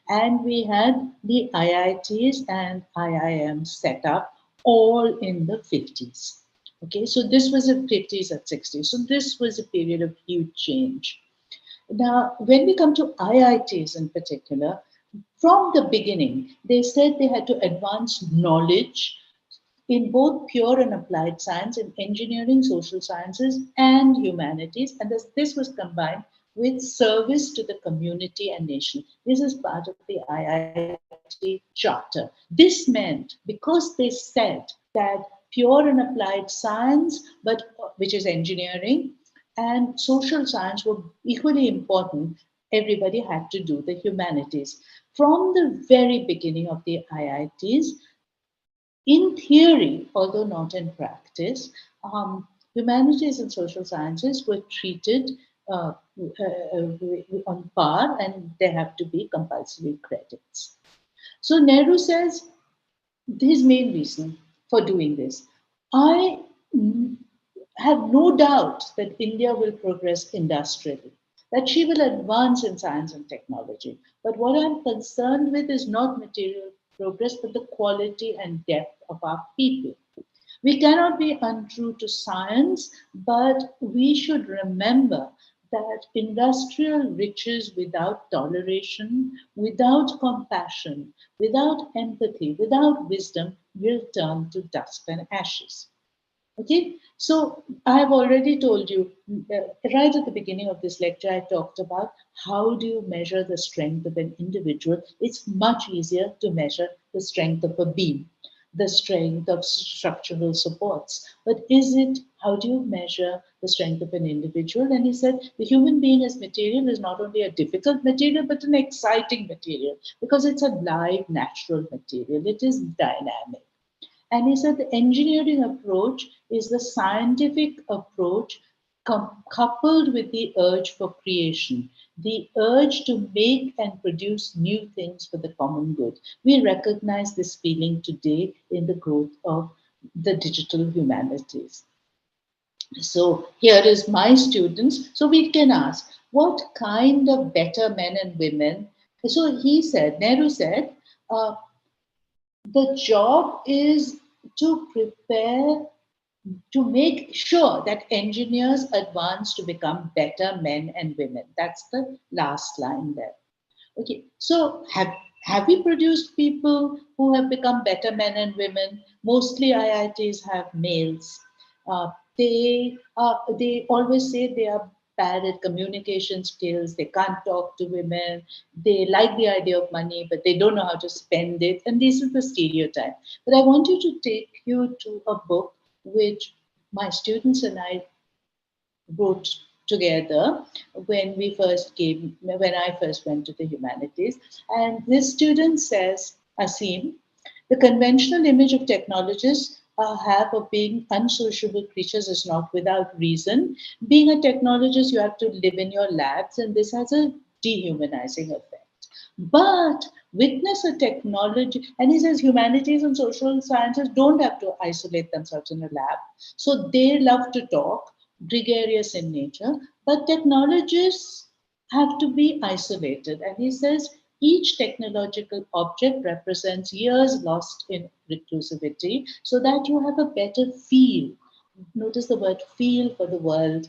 And we had the IITs and IIMs set up all in the 50s. Okay, so this was the 50s and 60s. So this was a period of huge change. Now, when we come to IITs in particular, from the beginning, they said they had to advance knowledge in both pure and applied science, in engineering, social sciences, and humanities. And this was combined with service to the community and nation. This is part of the IIT charter. This meant, because they said that pure and applied science, but which is engineering, and social science were equally important, everybody had to do the humanities. From the very beginning of the IITs, in theory, although not in practice, humanities and social sciences were treated on par, and there have to be compulsory credits. So Nehru says his main reason for doing this. I have no doubt that India will progress industrially, that she will advance in science and technology. But what I'm concerned with is not material progress, but the quality and depth of our people. We cannot be untrue to science, but we should remember that industrial riches without toleration, without compassion, without empathy, without wisdom will turn to dust and ashes. Okay, so I have already told you right at the beginning of this lecture, I talked about how do you measure the strength of an individual. It's much easier to measure the strength of a beam, the strength of structural supports. But is it, how do you measure the strength of an individual? And he said the human being as material is not only a difficult material, but an exciting material because it's a live, natural material. It is dynamic. And he said the engineering approach is the scientific approach coupled with the urge for creation, the urge to make and produce new things for the common good. We recognize this feeling today in the growth of the digital humanities. So here is my students. So we can ask, what kind of better men and women? So he said, Nehru said, the job is to prepare, to make sure that engineers advance to become better men and women. That's the last line there. Okay, so have we produced people who have become better men and women? Mostly IITs have males. They always say they are bad at communication skills. They can't talk to women. They like the idea of money, but they don't know how to spend it. And this is the stereotype. But I want you to take you to a book which my students and I wrote together when I first went to the humanities. And this student says, Asim, the conventional image of technologists have of being unsociable creatures is not without reason. Being a technologist, you have to live in your labs, and this has a dehumanizing effect. But witness a technology, and he says humanities and social sciences don't have to isolate themselves in a lab. So they love to talk, gregarious in nature, but technologists have to be isolated. And he says each technological object represents years lost in reclusivity so that you have a better feel. Notice the word feel for the world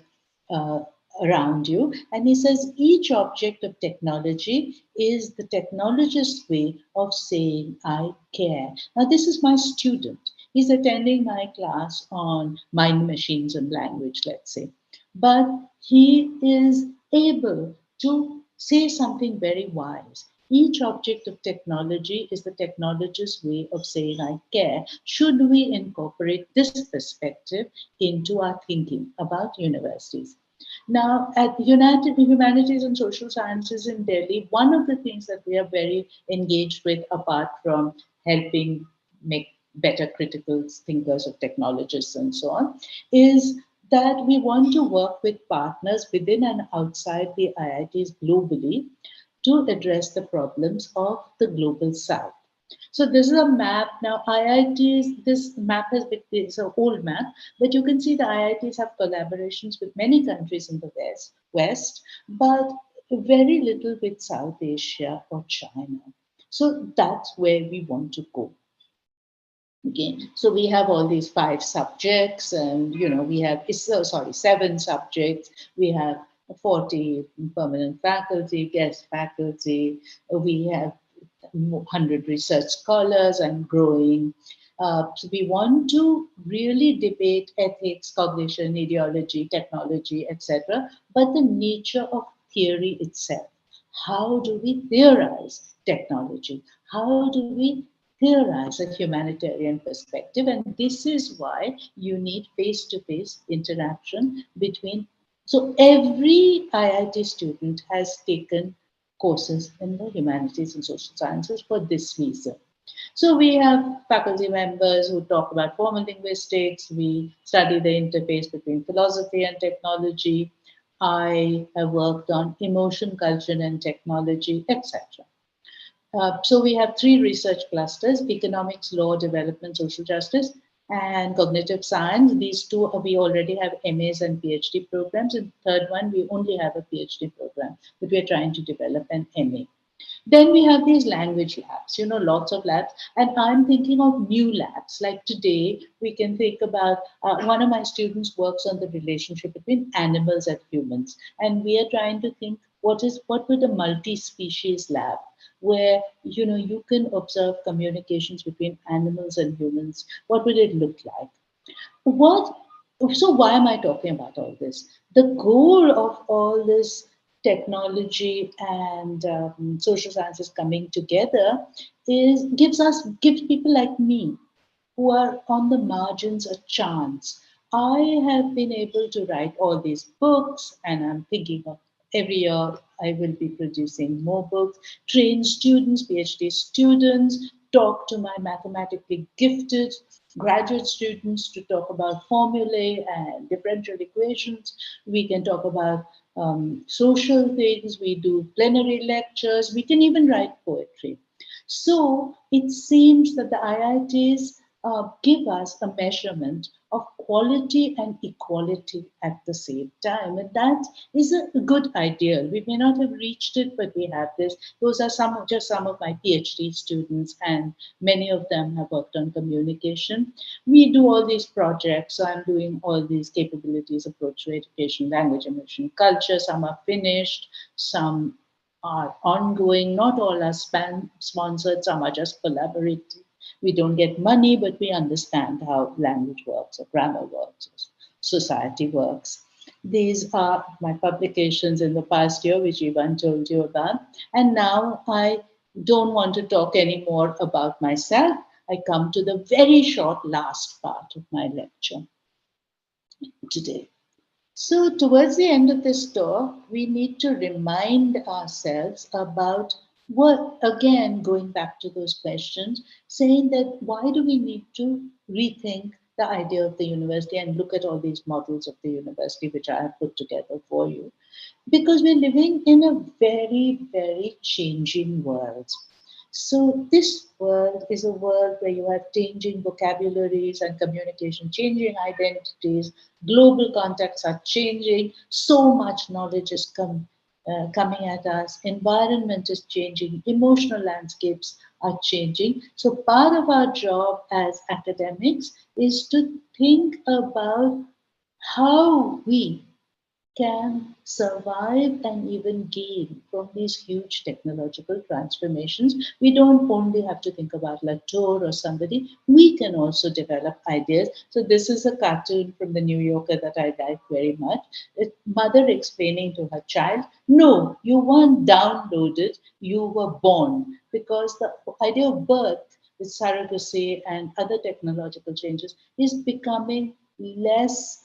uh, around you. And he says each object of technology is the technologist's way of saying, I care. Now, this is my student. He's attending my class on mind machines and language, let's say. But he is able to say something very wise. Each object of technology is the technologist's way of saying, I care. Should we incorporate this perspective into our thinking about universities? Now, at United Humanities and Social Sciences in Delhi, one of the things that we are very engaged with, apart from helping make better critical thinkers of technologists and so on, is that we want to work with partners within and outside the IITs globally to address the problems of the global south. So this is a map. Now IITs, this map has been, it's an old map, but you can see the IITs have collaborations with many countries in the West, but very little with South Asia or China. So that's where we want to go. Okay, so we have all these 5 subjects, and we have 7 subjects. We have 40 permanent faculty, guest faculty. We have 100 research scholars and growing. So we want to really debate ethics, cognition, ideology, technology, etc., but the nature of theory itself. How do we theorize technology? How do we theorize a humanitarian perspective? And this is why you need face-to-face interaction between. So every IIT student has taken courses in the humanities and social sciences for this reason. So we have faculty members who talk about formal linguistics. We study the interface between philosophy and technology. I have worked on emotion, culture, and technology, etc. So we have 3 research clusters: economics, law, development, social justice. and cognitive science. These two, we already have MAs and PhD programs. And third one, we only have a PhD program, but we're trying to develop an MA. Then we have these language labs, lots of labs. And I'm thinking of new labs. Like today, we can think about one of my students works on the relationship between animals and humans. And we are trying to think what would a multi-species lab where you can observe communications between animals and humans, what would it look like? What so why am I talking about all this? The goal of all this technology and social sciences coming together gives people like me who are on the margins a chance. I have been able to write all these books, and I'm thinking of every year I will be producing more books, train students, PhD students, talk to my mathematically gifted graduate students to talk about formulae and differential equations. We can talk about social things. We do plenary lectures. We can even write poetry. So it seems that the IITs give us a measurement of quality and equality at the same time. And that is a good ideal. We may not have reached it, but we have this. Those are some of my PhD students, and many of them have worked on communication. We do all these projects. So I'm doing all these capabilities approach to education, language immersion, culture. Some are finished, some are ongoing. Not all are sponsored, some are just collaborative. We don't get money, but we understand how language works, or grammar works, or society works. These are my publications in the past year, which Ivan told you about. And now I don't want to talk anymore about myself. I come to the very short last part of my lecture today. So, towards the end of this talk, we need to remind ourselves about what, again, going back to those questions, saying that why do we need to rethink the idea of the university and look at all these models of the university, which I have put together for you? Because we're living in a very, very changing world. So, this world is a world where you have changing vocabularies and communication, changing identities, global contexts are changing, so much knowledge is coming at us, environment is changing, emotional landscapes are changing. So, part of our job as academics is to think about how we can survive and even gain from these huge technological transformations. We don't only have to think about Latour or somebody, we can also develop ideas. So, this is a cartoon from the New Yorker that I like very much. Mother explaining to her child, no, you weren't downloaded, you were born. Because the idea of birth with surrogacy and other technological changes is becoming less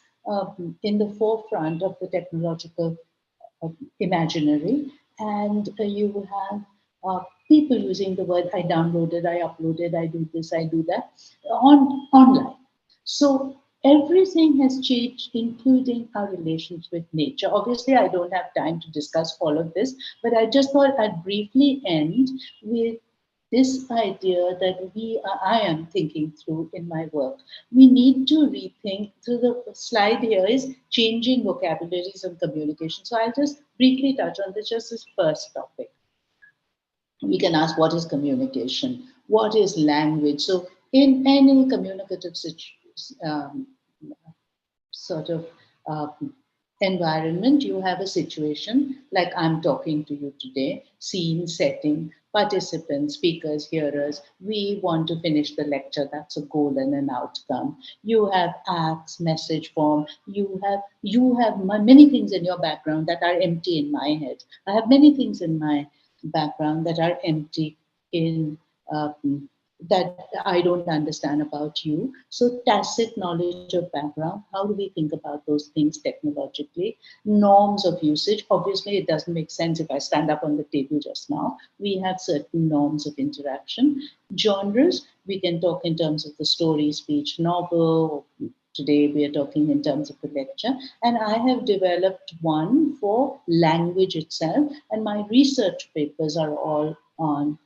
in the forefront of the technological imaginary. And you have people using the word I downloaded, I uploaded, I do this, I do that online. So everything has changed, including our relations with nature. Obviously, I don't have time to discuss all of this, but I just thought I'd briefly end with this idea that I am thinking through in my work. We need to rethink. So the slide here is changing vocabularies and communication. So I'll just briefly touch on this, just this first topic. We can ask, what is communication? What is language? So in any communicative sort of environment, you have a situation like I'm talking to you today, scene, setting, participants, speakers, hearers. We want to finish the lecture. That's a goal and an outcome. You have acts, message form. You have many things in your background that are empty in my head. I have many things in my background that are empty in that I don't understand about you. So tacit knowledge of background, how do we think about those things technologically? Norms of usage, obviously it doesn't make sense if I stand up on the table just now. We have certain norms of interaction. Genres, we can talk in terms of the story, speech, novel. Today we are talking in terms of the lecture. And I have developed one for language itself. And my research papers are all on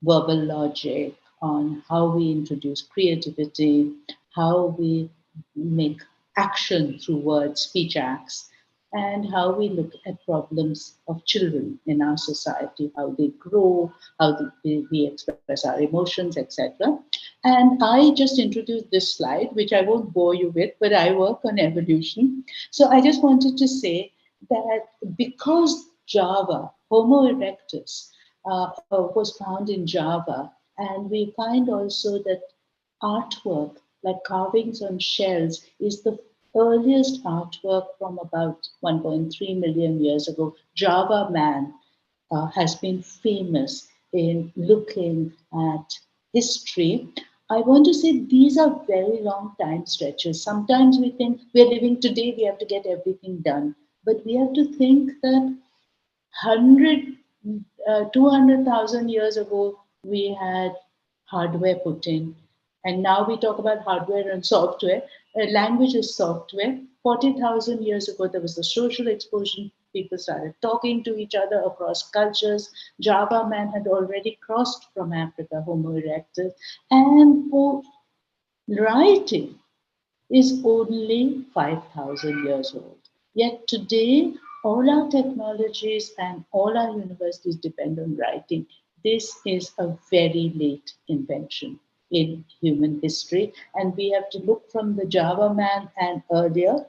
verbal logic, on how we introduce creativity, how we make action through words, speech acts, and how we look at problems of children in our society, how they grow, how we express our emotions, etc. And I just introduced this slide, which I won't bore you with, but I work on evolution. So I just wanted to say that because Java, Homo erectus, was found in Java, and we find also that artwork, like carvings on shells, is the earliest artwork from about 1.3 million years ago. Java man has been famous in looking at history. I want to say these are very long time stretches. Sometimes we think we're living today, we have to get everything done. But we have to think that 200,000 years ago, we had hardware put in. And now we talk about hardware and software. Language is software. 40,000 years ago, there was the social explosion. People started talking to each other across cultures. Java man had already crossed from Africa, Homo erectus. And for writing, is only 5,000 years old. Yet today, all our technologies and all our universities depend on writing. This is a very late invention in human history, and we have to look from the Java man and earlier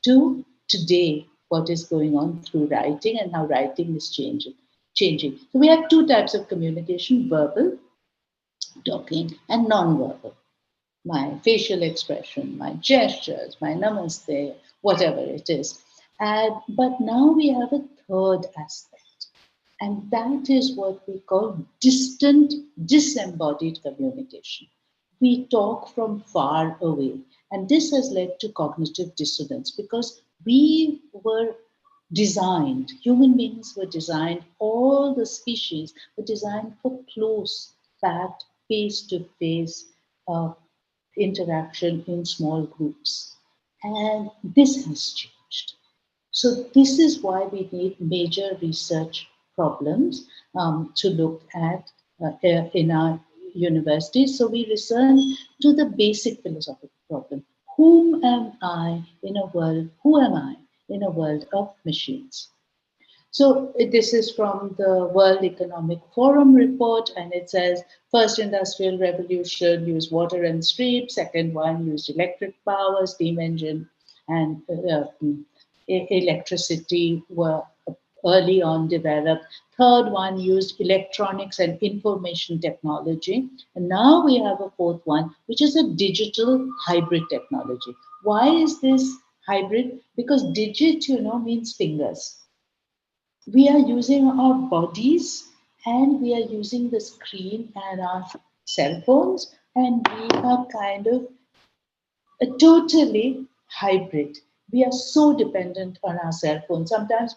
to today, what is going on through writing and how writing is changing. So we have two types of communication: verbal, talking, and non-verbal. My facial expression, my gestures, my namaste, whatever it is. But now we have a third aspect, and that is what we call distant, disembodied communication. We talk from far away, and this has led to cognitive dissonance because we were designed, human beings were designed, all the species were designed for close, fact, face to face interaction in small groups. And this has changed. So, this is why we need major research problems to look at in our universities. So, we return to the basic philosophical problem: whom am I in a world? Who am I in a world of machines? So this is from the World Economic Forum report, and it says first industrial revolution used water and steam, second one used electric power, steam engine, and electricity were early on developed. Third one used electronics and information technology. And now we have a fourth one, which is a digital hybrid technology. Why is this hybrid? Because digit, means fingers. We are using our bodies and we are using the screen and our cell phones, and we are kind of totally hybrid. We are so dependent on our cell phone. Sometimes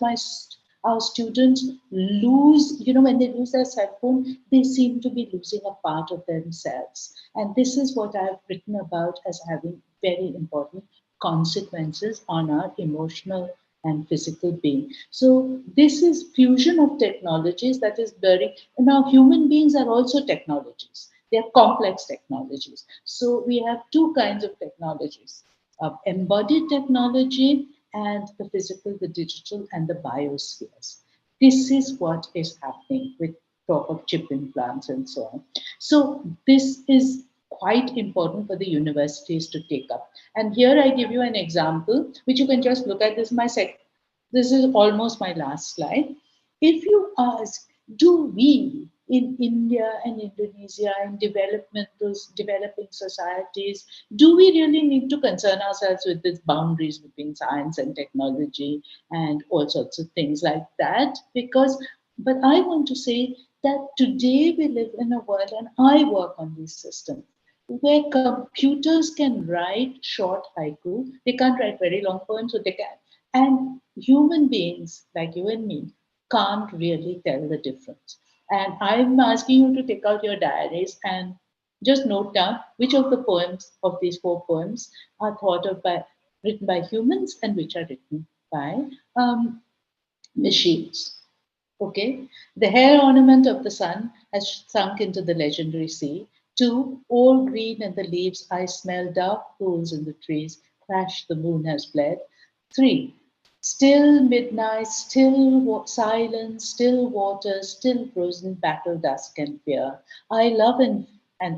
our students lose, when they lose their cell phone, they seem to be losing a part of themselves. And this is what I've written about as having very important consequences on our emotional and physical being. So this is fusion of technologies that is very, now human beings are also technologies. They are complex technologies. So we have two kinds of technologies: embodied technology and the physical, the digital, and the biospheres. This is what is happening with talk of chip implants and so on. So this is quite important for the universities to take up. And here I give you an example, which you can just look at. This is almost my last slide. If you ask, do we in India and Indonesia and developing societies, do we really need to concern ourselves with these boundaries between science and technology and all sorts of things like that? But I want to say that today we live in a world, and I work on these systems, where computers can write short haiku. They can't write very long poems, so they can. And human beings like you and me can't really tell the difference. And I'm asking you to take out your diaries and just note down which of the poems, of these four poems, are written by humans and which are written by machines. Okay, the hair ornament of the sun has sunk into the legendary sea. 2, all green and the leaves, I smell dark pools in the trees, crash, the moon has fled. 3, still midnight, still silence, still water, still frozen battle, dusk and fear. I love and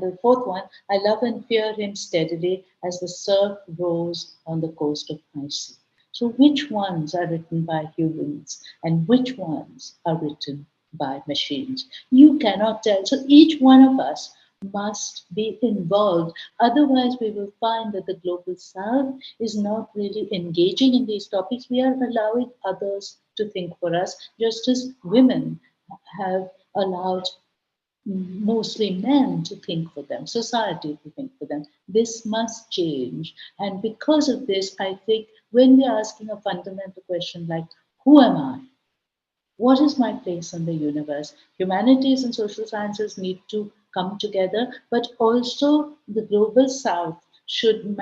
the fourth one, I love and fear him steadily as the surf roars on the coast of my sea. So, which ones are written by humans and which ones are written by machines? You cannot tell. So, each one of us must be involved. Otherwise, we will find that the global south is not really engaging in these topics. We are allowing others to think for us, just as women have allowed mostly men to think for them, society to think for them. This must change. And because of this, I think when we're asking a fundamental question like, who am I? What is my place in the universe? Humanities and social sciences need to come together, but also the global south should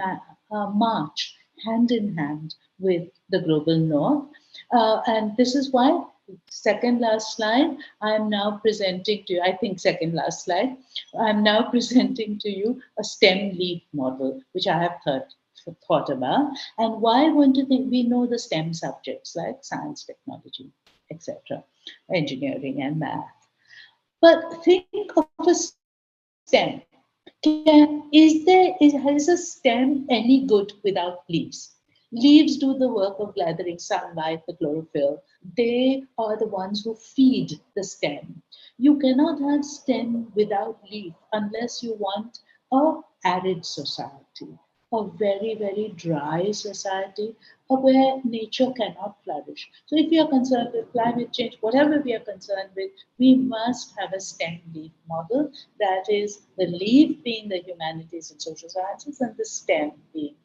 march hand in hand with the global north. And this is why, second last slide, I'm now presenting to you, I think second last slide, I'm now presenting to you a STEM leaf model, which I have thought about. And why I want to think we know the STEM subjects like science, technology, etc., engineering and math. But think of a STEM. Is a STEM any good without leaves? Leaves do the work of gathering sunlight, the chlorophyll. They are the ones who feed the stem. You cannot have stem without leaf unless you want a arid society, a very, very dry society, where nature cannot flourish. So if we are concerned with climate change, whatever we are concerned with, we must have a STEM leaf model, that is the leaf being the humanities and social sciences and the STEM being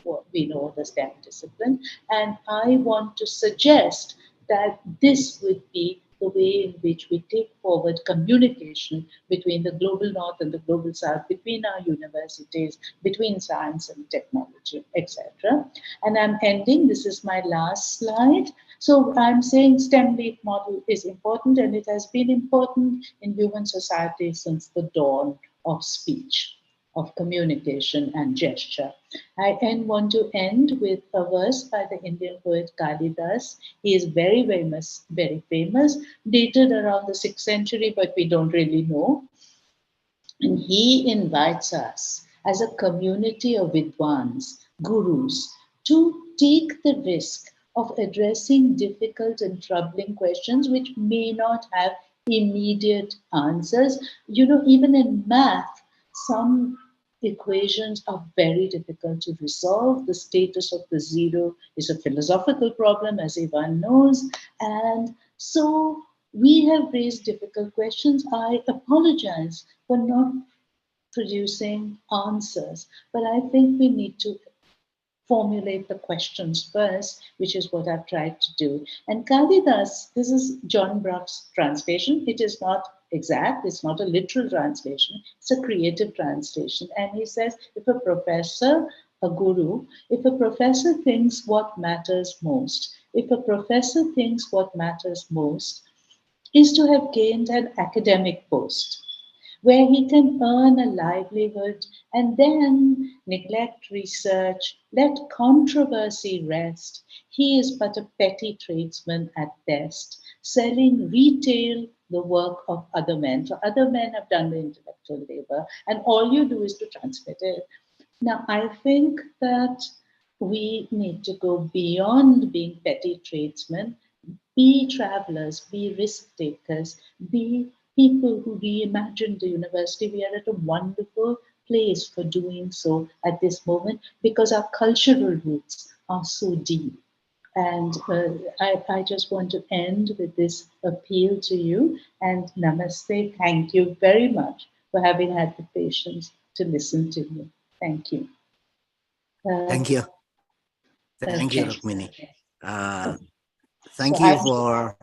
what we know the STEM discipline. And I want to suggest that this would be the way in which we take forward communication between the global north and the global south, between our universities, between science and technology, etc. And I'm ending, this is my last slide. So I'm saying STEM leaf model is important, and it has been important in human society since the dawn of speech, of communication and gesture. I want to end with a verse by the Indian poet Kalidas. He is very, very famous, dated around the 6th century, but we don't really know. And he invites us as a community of Vidwans, gurus, to take the risk of addressing difficult and troubling questions which may not have immediate answers. You know, even in math, some equations are very difficult to resolve. The status of the zero is a philosophical problem, as Iwan knows. And so we have raised difficult questions. I apologize for not producing answers, but I think we need to formulate the questions first, which is what I've tried to do. And Kalidas, this is John Brock's translation. It is not exact, it's not a literal translation, it's a creative translation. And he says, if a professor, a guru, if a professor thinks what matters most, if a professor thinks what matters most is to have gained an academic post where he can earn a livelihood and then neglect research, let controversy rest. He is but a petty tradesman at best, selling retail the work of other men. So other men have done the intellectual labor, and all you do is to transmit it. Now, I think that we need to go beyond being petty tradesmen, be travelers, be risk takers, be people who reimagine the university. We are at a wonderful place for doing so at this moment because our cultural roots are so deep. And I just want to end with this appeal to you and namaste. Thank you very much for having had the patience to listen to me. Thank you. Thank you. Thank you, Okay. Rukmini. So Thank you for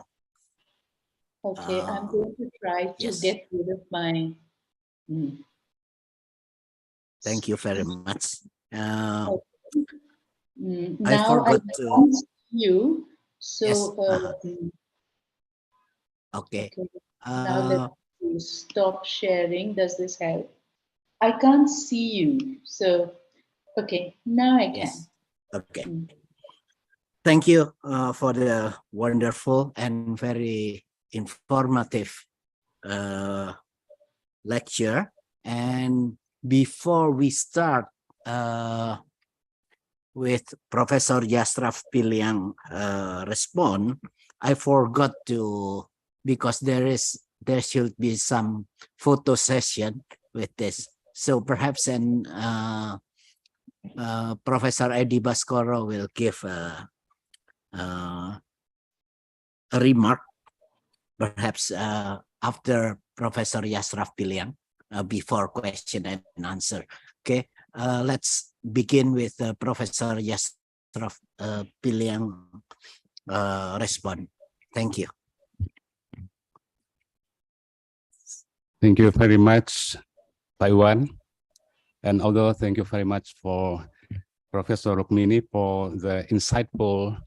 okay, I'm going to try to yes. get rid of my. Thank you very much. I Now I forgot to can't see you. yes. So, Okay. okay. Now let me stop sharing. Does this help? I can't see you. So, okay, now I can. Yes. Okay. Thank you for the wonderful and very informative lecture. And before we start with Professor Yasraf Piliang respond, I forgot to, because there should be some photo session with this. So perhaps Professor Edi Baskoro will give a remark, perhaps after Professor Yasraf Piliang, before question and answer. Okay, let's begin with Professor Yasraf Piliang respond. Thank you. Thank you very much, Iwan. And although thank you very much for Professor Rukmini for the insightful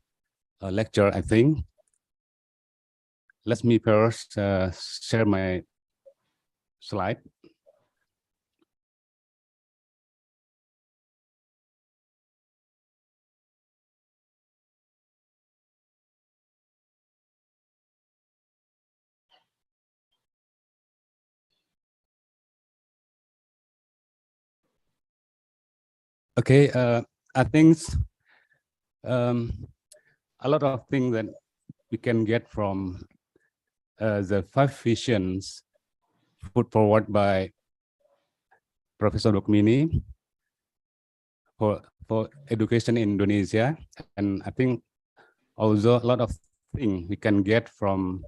lecture, I think. Let me first share my slide. Okay, I think a lot of things that we can get from the 5 visions put forward by Professor Rukmini for education in Indonesia. And I think also a lot of things we can get from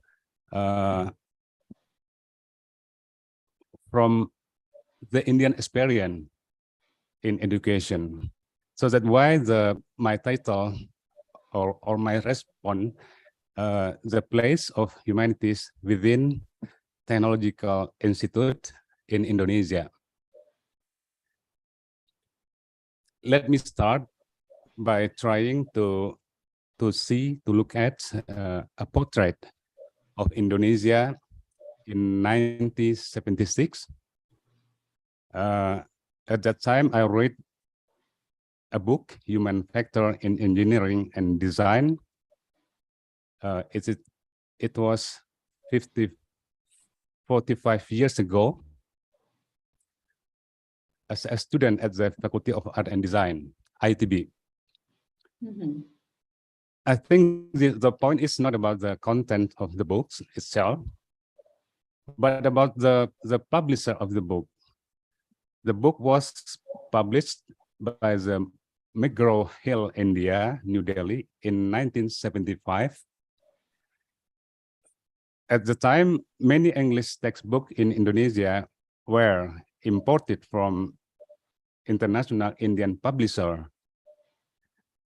the Indian experience in education. So that's why my title or my response, the place of humanities within Technological Institute in Indonesia. Let me start by trying to look at a portrait of Indonesia in 1976. At that time, I read a book, Human Factor in Engineering and Design. It was 45 years ago as a student at the Faculty of Art and Design, ITB. I think the point is not about the content of the books itself, but about the publisher of the book. The book was published by the McGraw-Hill India, New Delhi, in 1975. At the time, many English textbooks in Indonesia were imported from international Indian publisher,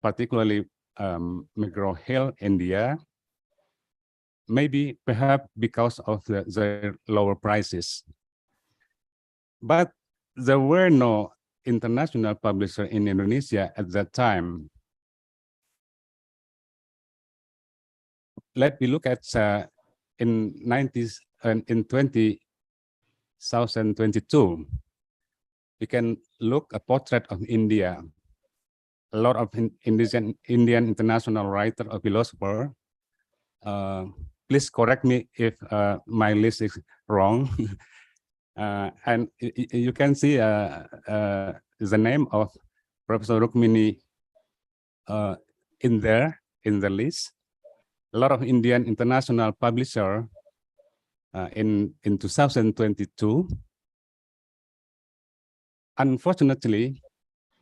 particularly McGraw-Hill India, maybe perhaps because of their lower prices. But there were no international publisher in Indonesia at that time. Let me look at in 2022, we can look a portrait of India. A lot of Indian international writer or philosopher. Please correct me if my list is wrong. And you can see the name of Professor Rukmini in there, in the list. A lot of Indian international publisher in 2022. Unfortunately,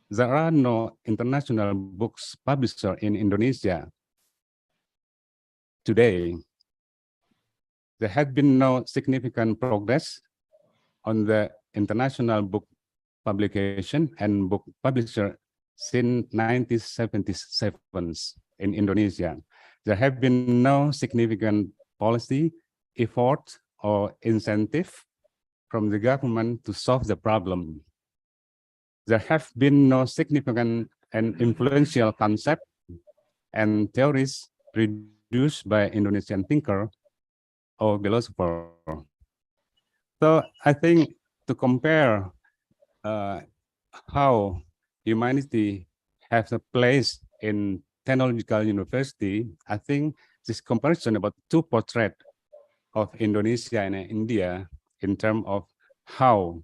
there are no international books publisher in Indonesia today. There has been no significant progress on the international book publication and book publisher since 1977 in Indonesia. There have been no significant policy, effort, or incentive from the government to solve the problem. There have been no significant and influential concept and theories produced by Indonesian thinker or philosopher. So I think to compare how humanity has a place in technological university, I think this comparison about two portraits of Indonesia and India in terms of how,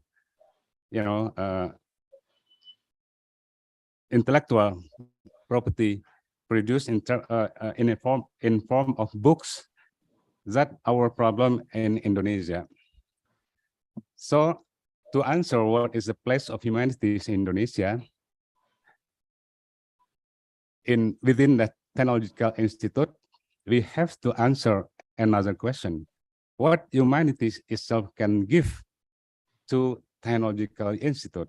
intellectual property produced in form of books, that our problem in Indonesia. So to answer what is the place of humanities in Indonesia, within the Technological Institute, we have to answer another question: what humanities itself can give to Technological Institute?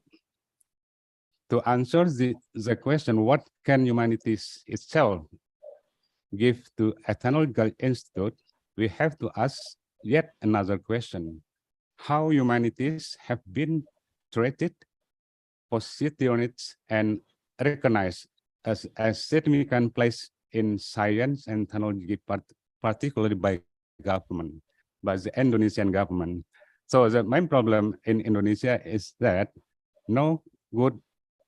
To answer the question, what can humanities itself give to a Technological Institute, we have to ask yet another question: how humanities have been treated, positioned, and recognized as a significant place in science and technology, particularly by government, by the Indonesian government. So the main problem in Indonesia is that no good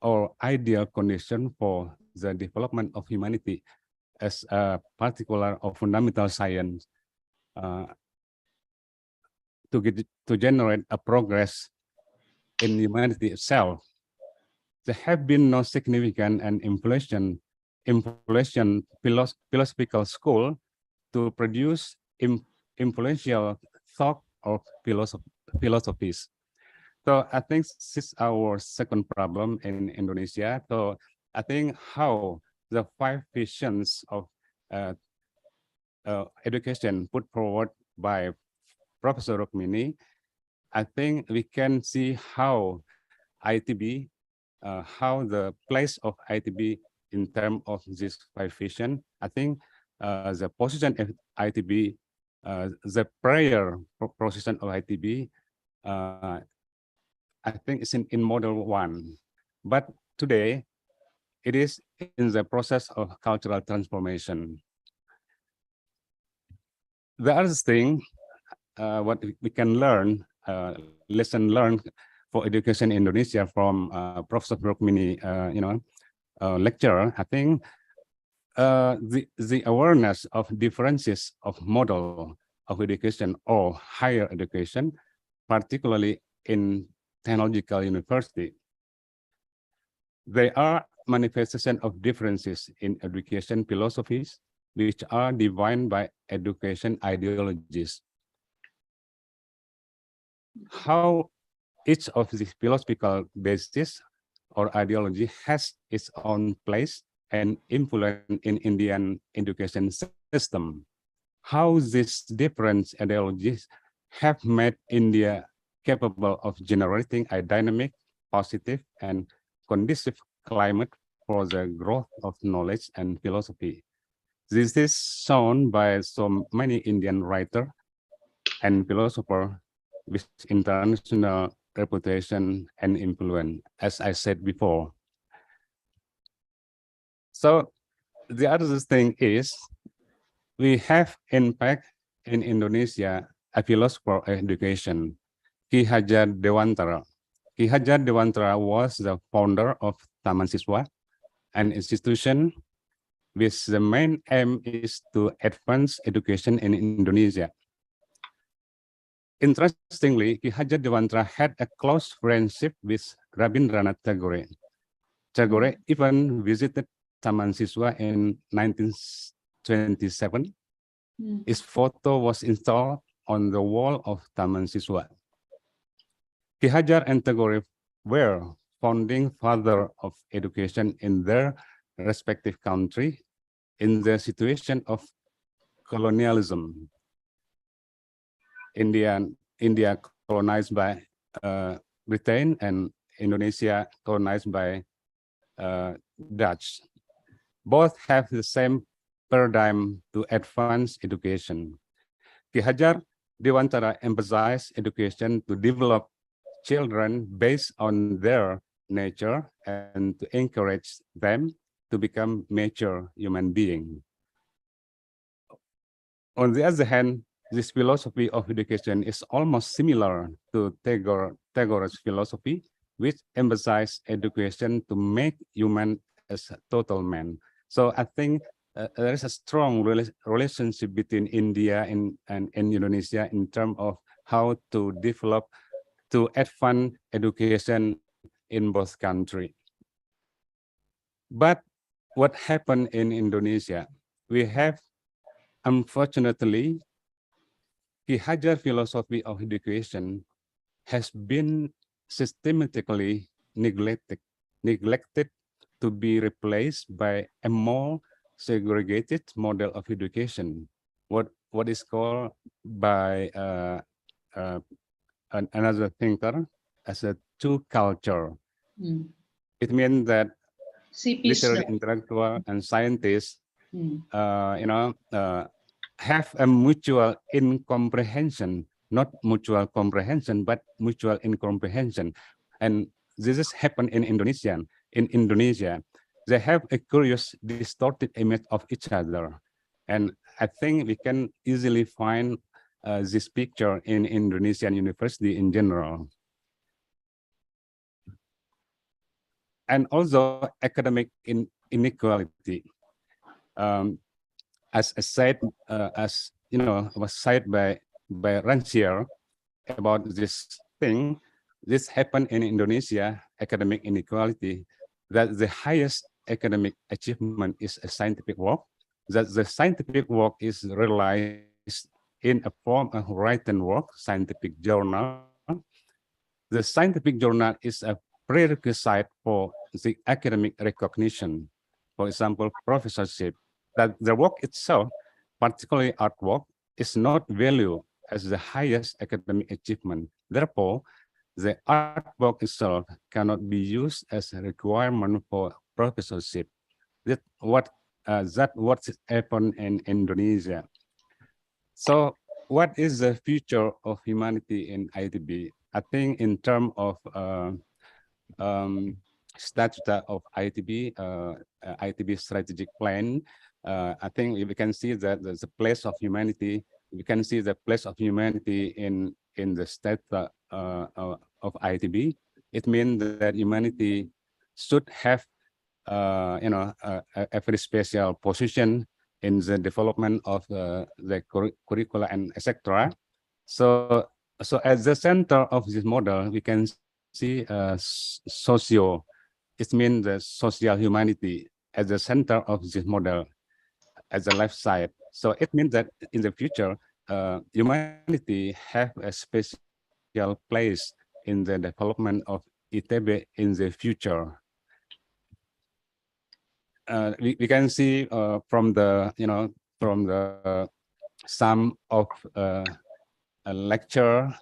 or ideal condition for the development of humanity as a particular or fundamental science to generate a progress in humanity itself. There have been no significant and inflation philosophical school to produce influential thought of philosophies. So I think this is our second problem in Indonesia. So I think how the 5 visions of education put forward by Professor Rukmini, I think we can see how ITB, how the place of ITB in terms of this 5 vision. I think the position of ITB, the prior position of ITB, I think it's in model 1. But today, it is in the process of cultural transformation. The other thing, what we can learn, lesson learned for education in Indonesia from Professor Rukmini, lecturer, I think the awareness of differences of model of education or higher education, particularly in technological university, they are manifestation of differences in education philosophies, which are defined by education ideologies. How each of these philosophical bases or ideology has its own place and influence in Indian education system. How these different ideologies have made India capable of generating a dynamic, positive, and conducive climate for the growth of knowledge and philosophy. This is shown by so many Indian writers and philosophers with international reputation and influence, as I said before. So the other thing is, we have impact in Indonesia a philosopher of education, Ki Hajar Dewantara. Ki Hajar Dewantara was the founder of Taman Siswa, an institution with the main aim is to advance education in Indonesia. Interestingly, Ki Hajar Dewantara had a close friendship with Rabindranath Tagore. Tagore even visited Taman Siswa in 1927. His photo was installed on the wall of Taman Siswa. Ki Hajar and Tagore were founding father of education in their respective country in the situation of colonialism. India colonized by Britain and Indonesia colonized by Dutch. Both have the same paradigm to advance education. Ki Hajar Dewantara emphasized education to develop children based on their nature and to encourage them to become mature human beings. On the other hand, this philosophy of education is almost similar to Tagore's philosophy, which emphasize education to make human as a total man. So I think there is a strong relationship between India and Indonesia in terms of how to develop, to advance education in both countries. But what happened in Indonesia? We have, unfortunately, the Hajar philosophy of education has been systematically neglected to be replaced by a more segregated model of education, what is called by another thinker as a two culture. Mm. It means that CP literary Snow. intellectual and scientists, Mm. have a mutual incomprehension, not mutual comprehension, but mutual incomprehension. And this has happened in Indonesia. They have a curious distorted image of each other. And I think we can easily find this picture in Indonesian university in general. And also academic inequality. As said, as you know, was said by Rancière about this thing. This happened in Indonesia, academic inequality, that the highest academic achievement is a scientific work, that the scientific work is realized in a form of written work, scientific journal. The scientific journal is a prerequisite for the academic recognition, for example, professorship, that the work itself, particularly artwork, is not valued as the highest academic achievement. Therefore, the artwork itself cannot be used as a requirement for professorship. That what happened in Indonesia. So, what is the future of humanity in ITB? I think in terms of statute of ITB, ITB strategic plan, I think we can see that there's a place of humanity. We can see the place of humanity in the state of ITB. It means that humanity should have, a very special position in the development of the curricula and etc. So at the center of this model, we can see socio. It means the social humanity at the center of this model, at the left side. So it means that in the future, humanity have a special place in the development of ITB in the future. We can see from the some of a lecture,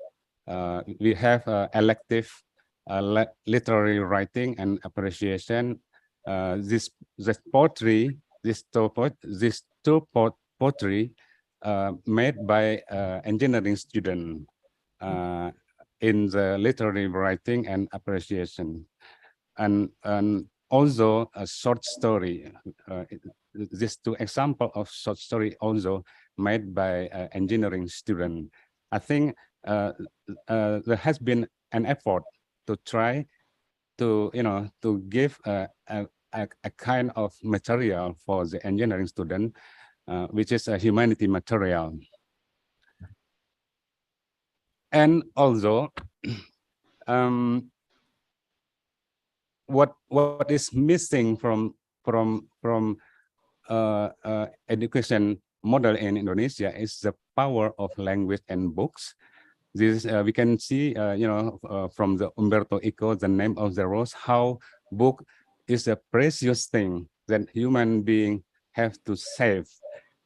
we have elective literary writing and appreciation. This poetry, this two poetry made by engineering student in the literary writing and appreciation, and also a short story. These two examples of short story also made by engineering student. I think there has been an effort to try to to give a kind of material for the engineering student, which is a humanity material. And also, what is missing from education model in Indonesia is the power of language and books. This we can see, from the Umberto Eco, The Name of the Rose, how book is a precious thing that human being have to save.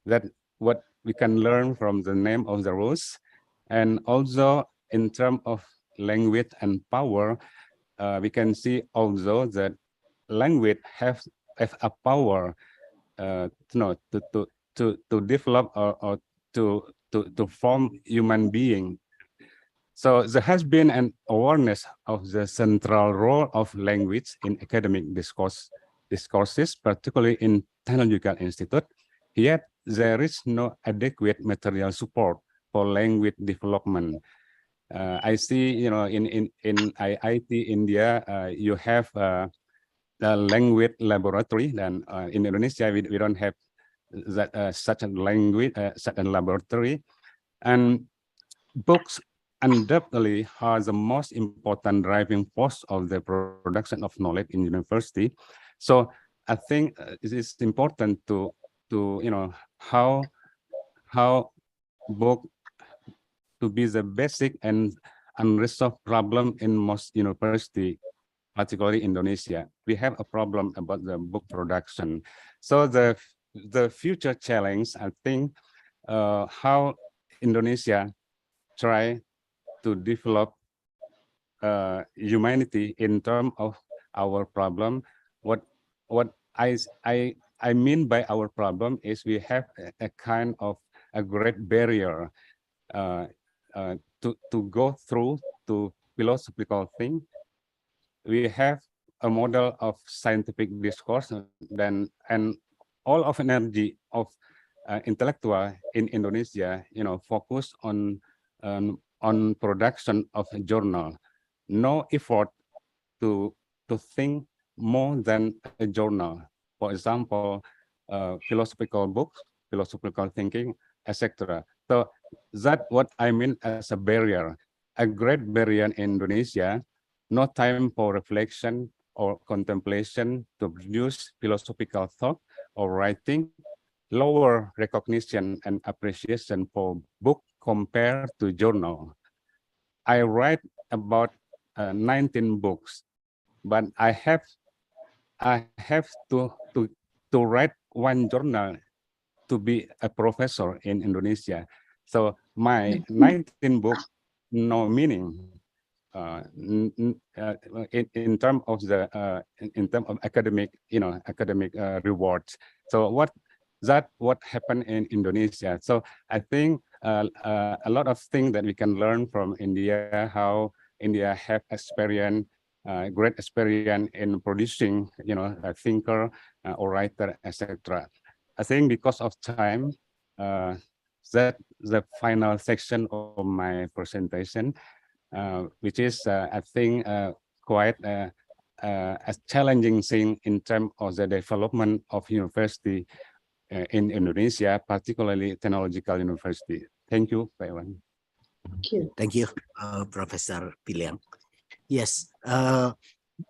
That what we can learn from The Name of the Rose, and also in terms of language and power, we can see also that language have a power, to develop or to form human being. So there has been an awareness of the central role of language in academic discourses, particularly in Technological Institute. Yet there is no adequate material support for language development. I see, in IIT India, you have the language laboratory, and in Indonesia we don't have that such a language, such a laboratory, and books undoubtedly are the most important driving force of the production of knowledge in university. So I think it is important to how book to be the basic and unresolved problem in most university, particularly Indonesia. We have a problem about the book production. So the future challenge, I think, how Indonesia try to develop humanity in terms of our problem. What I mean by our problem is we have a kind of a great barrier to go through to philosophical thing. We have a model of scientific discourse, and all of energy of intellectual in Indonesia, focus on production of a journal. No effort to think more than a journal. For example, philosophical books, philosophical thinking, etc. So that's what I mean as a barrier, a great barrier in Indonesia. No time for reflection or contemplation to produce philosophical thought or writing, lower recognition and appreciation for book compared to journal. I write about 19 books, but I have to write one journal to be a professor in Indonesia. So my 19 book no meaning in terms of the in terms of academic rewards. So what happened in Indonesia? So I think a lot of things that we can learn from India, how India have experience, great experience in producing, a thinker or writer, etc. I think because of time, that the final section of my presentation, which is I think quite a challenging thing in terms of the development of university in Indonesia, particularly technological university. Thank you, Pak-Iwan. Thank you. Thank you, Professor Piliang. Yes,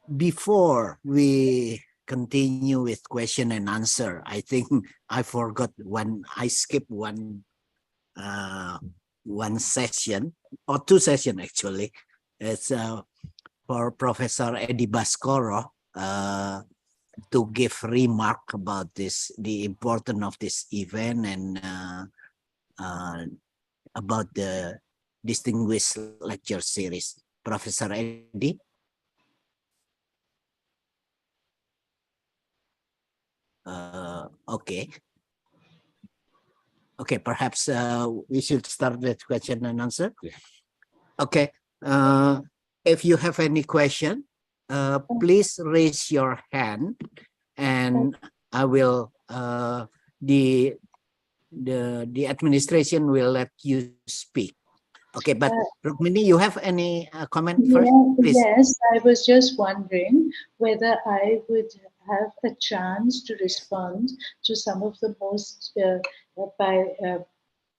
before we continue with question and answer, I think I forgot I skipped one session or two sessions actually. It's for Professor Edi Baskoro to give remark about the importance of this event and about the distinguished lecture series. Professor Edi. Okay. Okay, perhaps we should start with question and answer. Yeah. Okay. If you have any question, please raise your hand, and I will the administration will let you speak. Okay, but Rukmini, you have any comment first, please? Yes, I was just wondering whether I would have a chance to respond to some of the most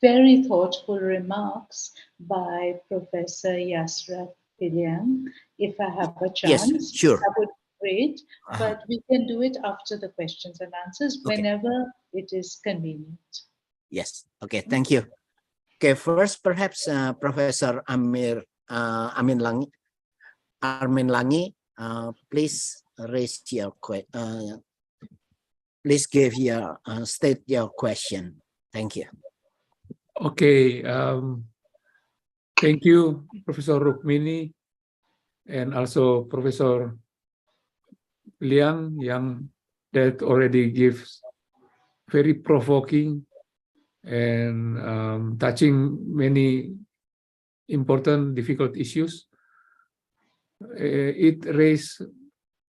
very thoughtful remarks by Professor Yasraf Piliang. If I have a chance, yes, sure. that would be great. But we can do it after the questions and answers, whenever it is convenient. Yes. Okay. Thank you. Okay. First, perhaps Professor Armin Langi, please raise your please give your state your question. Thank you. Okay. Thank you, Professor Rukmini, and also Professor Piliang, that already gives very provoking and touching many important, difficult issues. It raised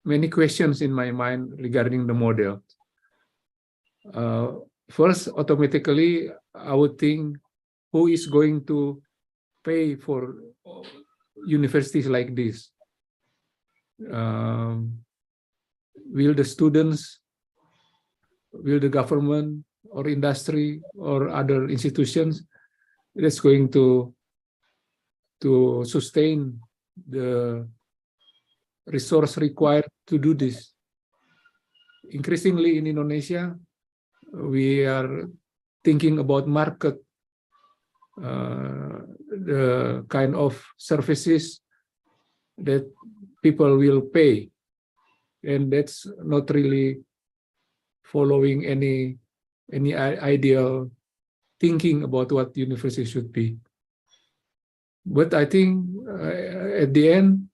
many questions in my mind regarding the model. First, automatically, I would think, who is going to pay for universities like this? Will the students, will the government or industry or other institutions that's going to sustain the resource required to do this? Increasingly in Indonesia, we are thinking about market, the kind of services that people will pay, and that's not really following any ideal thinking about what university should be. But I think at the end,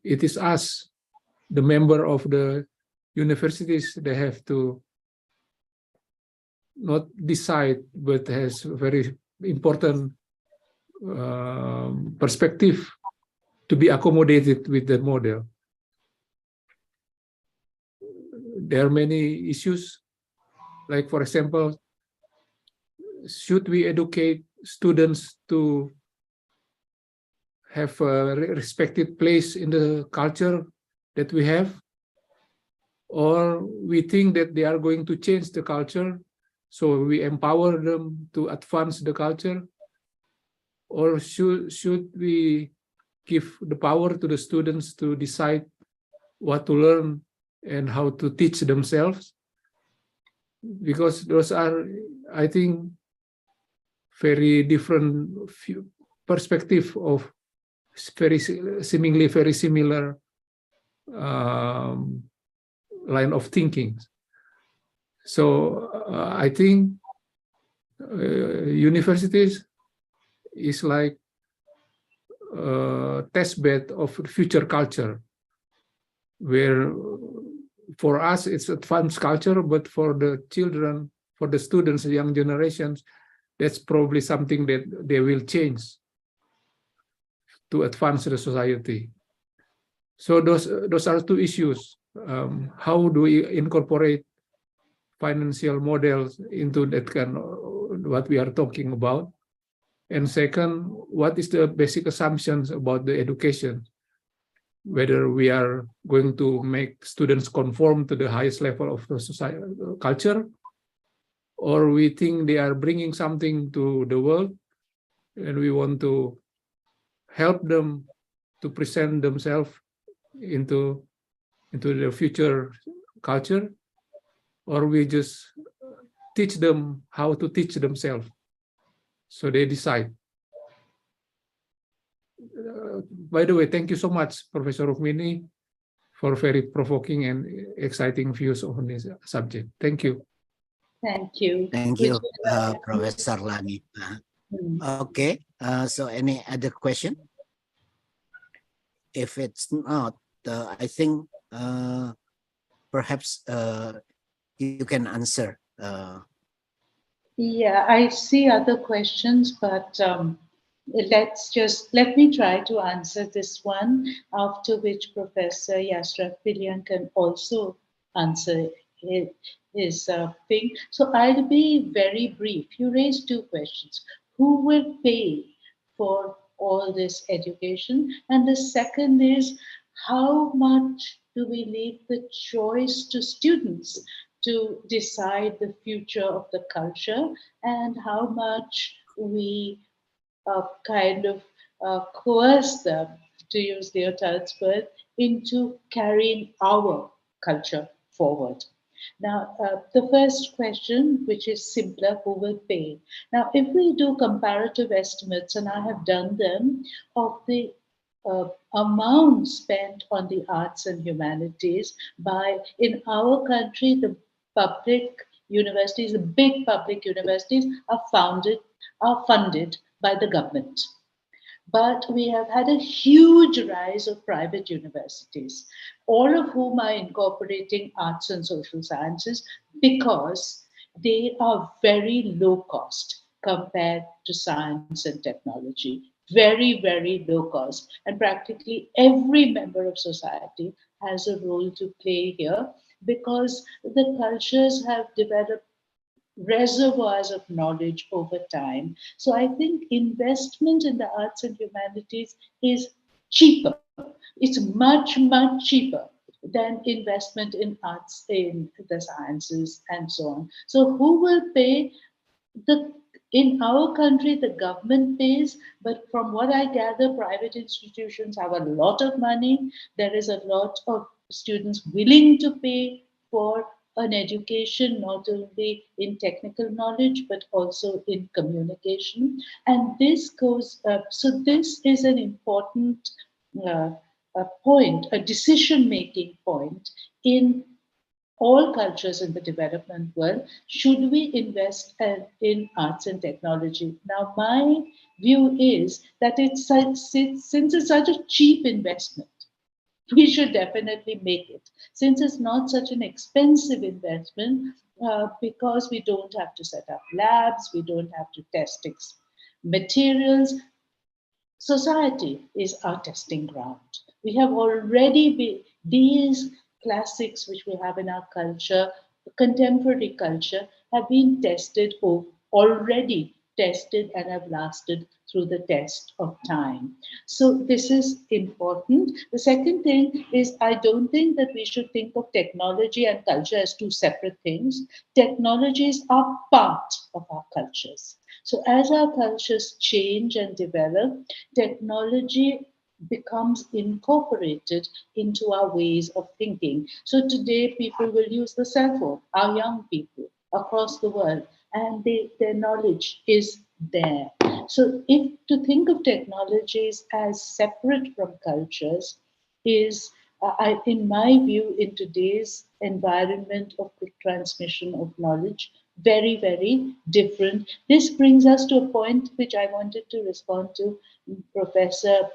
it is us, the member of the universities, they have to not decide, but has very important perspective to be accommodated with the model. There are many issues, like for example, should we educate students to have a respected place in the culture that we have? Or we think that they are going to change the culture, so we empower them to advance the culture? Or should we give the power to the students to decide what to learn and how to teach themselves? Because those are, I think, very different perspective of seemingly very similar line of thinking. So I think universities is like a test bed of future culture, where for us it's advanced culture, but for the children, for the students, the young generations, that's probably something that they will change to advance the society. So those are two issues. How do we incorporate financial models into that kind of what we are talking about? And second, what is the basic assumptions about the education? Whether we are going to make students conform to the highest level of the society, culture, or we think they are bringing something to the world and we want to help them to present themselves into the future culture, or we just teach them how to teach themselves, so they decide. By the way, thank you so much, Professor Rukmini, for very provoking and exciting views on this subject. Thank you. Thank you. Thank you, Professor Lani. Okay, so any other question? If it's not, I think perhaps you can answer. Yeah, I see other questions, but let me try to answer this one, after which Professor Yasraf Piliang can also answer his thing. So I'll be very brief. You raised two questions. Who will pay for all this education? And the second is, how much do we leave the choice to students to decide the future of the culture, and how much we kind of coerce them, to use Leotard's word, into carrying our culture forward. Now, the first question, which is simpler, who will pay? Now, if we do comparative estimates, and I have done them, of the amount spent on the arts and humanities by, in our country, the public universities, the big public universities are funded by the government. But we have had a huge rise of private universities, all of whom are incorporating arts and social sciences because they are very low cost compared to science and technology. Very, very low cost. And practically every member of society has a role to play here, because the cultures have developed reservoirs of knowledge over time. So I think investment in the arts and humanities is cheaper. It's much cheaper than investment in arts, in the sciences, and so on. So who will pay? The In our country, the government pays, but from what I gather, private institutions have a lot of money. There is a lot of students willing to pay for an education, not only in technical knowledge, but also in communication. And this goes, so this is an important uh, a point, a decision making point in all cultures in the development world. Should we invest in arts and technology? Now, my view is that since it's such a cheap investment, we should definitely make it. Since it's not such an expensive investment, because we don't have to set up labs, we don't have to test materials, society is our testing ground. We have already been, these classics which we have in our culture, contemporary culture, have been tested or already tested and have lasted through the test of time. So this is important. The second thing is I don't think that we should think of technology and culture as two separate things. Technologies are part of our cultures. So as our cultures change and develop, technology becomes incorporated into our ways of thinking. So today, people will use the cell phone, our young people across the world, and their knowledge is there. So, if to think of technologies as separate from cultures is, in my view, in today's environment of quick transmission of knowledge, very different. This brings us to a point which I wanted to respond to Professor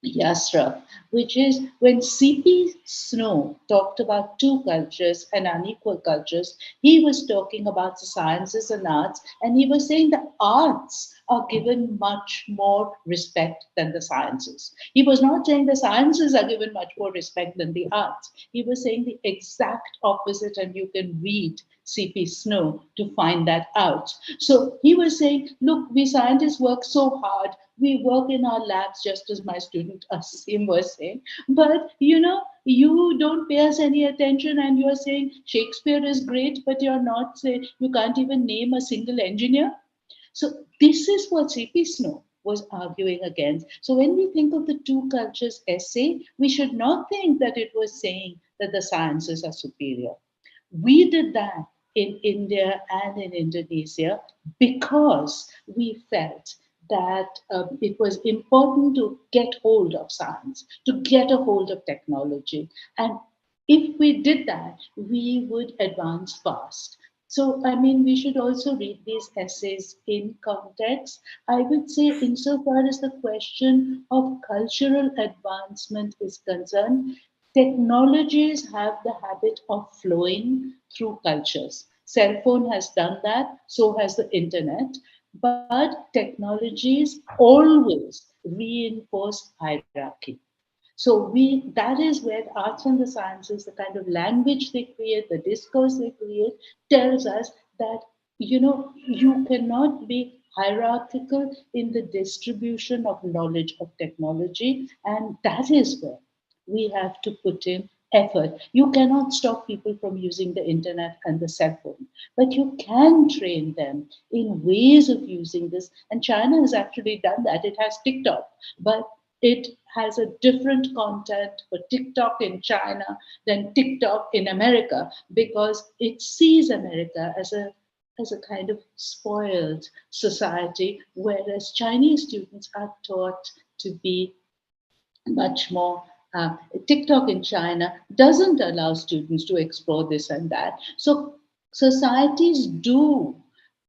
Yasraf, which is when C.P. Snow talked about two cultures and unequal cultures, he was talking about the sciences and arts, and he was saying the arts are given much more respect than the sciences. He was not saying the sciences are given much more respect than the arts. He was saying the exact opposite, and you can read C.P. Snow to find that out. So he was saying, look, we scientists work so hard. We work in our labs, just as my student Asim was saying. But you don't pay us any attention, and you're saying Shakespeare is great, but you're not saying, you can't even name a single engineer. So this is what C.P. Snow was arguing against. So when we think of the two cultures essay, we should not think that it was saying that the sciences are superior. We did that in India and in Indonesia because we felt that it was important to get hold of science, to get a hold of technology. And if we did that, we would advance fast. So, I mean, we should also read these essays in context. I would say, insofar as the question of cultural advancement is concerned, technologies have the habit of flowing through cultures. Cell phone has done that, so has the internet. But technologies always reinforce hierarchy. So that is where the arts and the sciences, the kind of language they create, the discourse they create, tells us that you cannot be hierarchical in the distribution of knowledge of technology, and that is where we have to put in effort. You cannot stop people from using the internet and the cell phone, but you can train them in ways of using this. And China has actually done that. It has TikTok, but it has a different content for TikTok in China than TikTok in America, because it sees America as a kind of spoiled society, whereas Chinese students are taught to be much more. TikTok in China doesn't allow students to explore this and that. So societies do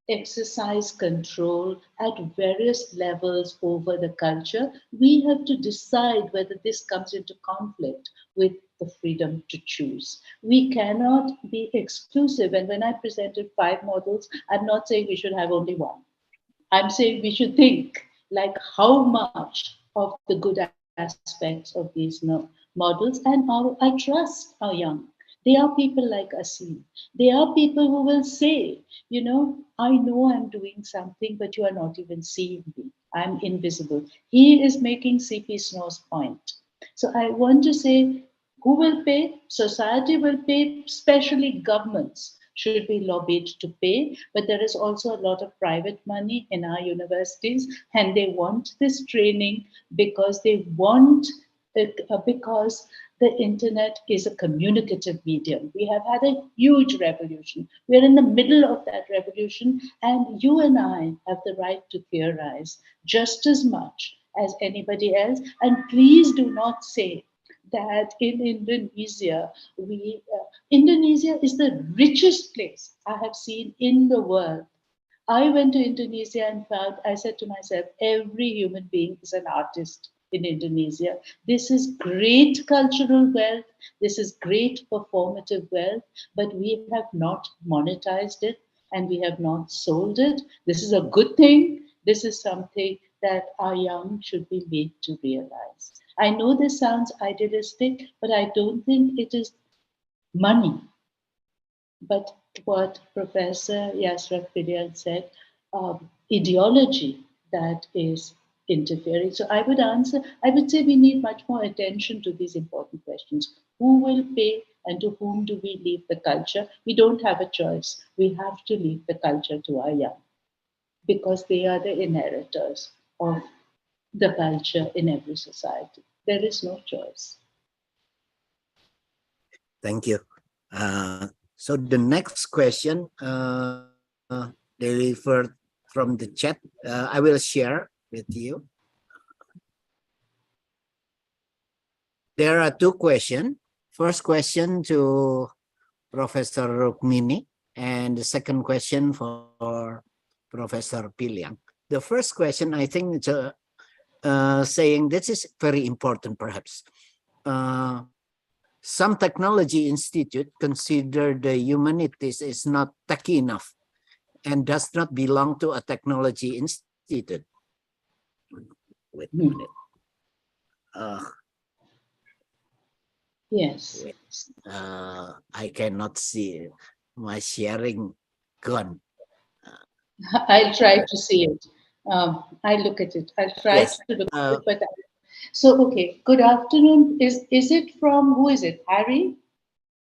exercise control at various levels over the culture. We have to decide whether this comes into conflict with the freedom to choose. We cannot be exclusive. And when I presented 5 models, I'm not saying we should have only one. I'm saying we should think like how much of the good aspects of these models, and I trust our young. They are people like Asim. They are people who will say, you know I'm doing something, but you are not even seeing me. I'm invisible. He is making CP Snow's point. So I want to say, who will pay? Society will pay, especially governments should be lobbied to pay. But there is also a lot of private money in our universities, and they want this training because they want it, because the internet is a communicative medium. We have had a huge revolution. We're in the middle of that revolution, and you and I have the right to theorize just as much as anybody else. And please do not say that in Indonesia, Indonesia is the richest place I have seen in the world. I went to Indonesia and I said to myself, every human being is an artist in Indonesia. This is great cultural wealth. This is great performative wealth, but we have not monetized it and we have not sold it. This is a good thing. This is something that our young should be made to realize. I know this sounds idealistic, but I don't think it is money. But what Professor Yasraf said, ideology that is interfering. So I would say we need much more attention to these important questions. Who will pay and to whom do we leave the culture? We don't have a choice. We have to leave the culture to our young because they are the inheritors of the culture in every society. There is no choice. Thank you. So the next question delivered from the chat, I will share with you. There are two questions. First question to Professor Rukmini, and the second question for Professor Piliang. The first question, I think, it's saying this is very important, perhaps. Some technology institute consider the humanities is not techy enough and does not belong to a technology institute. Wait a minute. Yes. Wait. I cannot see my sharing gone. I'll try to see it. I look at it. I'll try Yes. to look at it. But so, okay. Good afternoon. Is it from, who is it? Harry?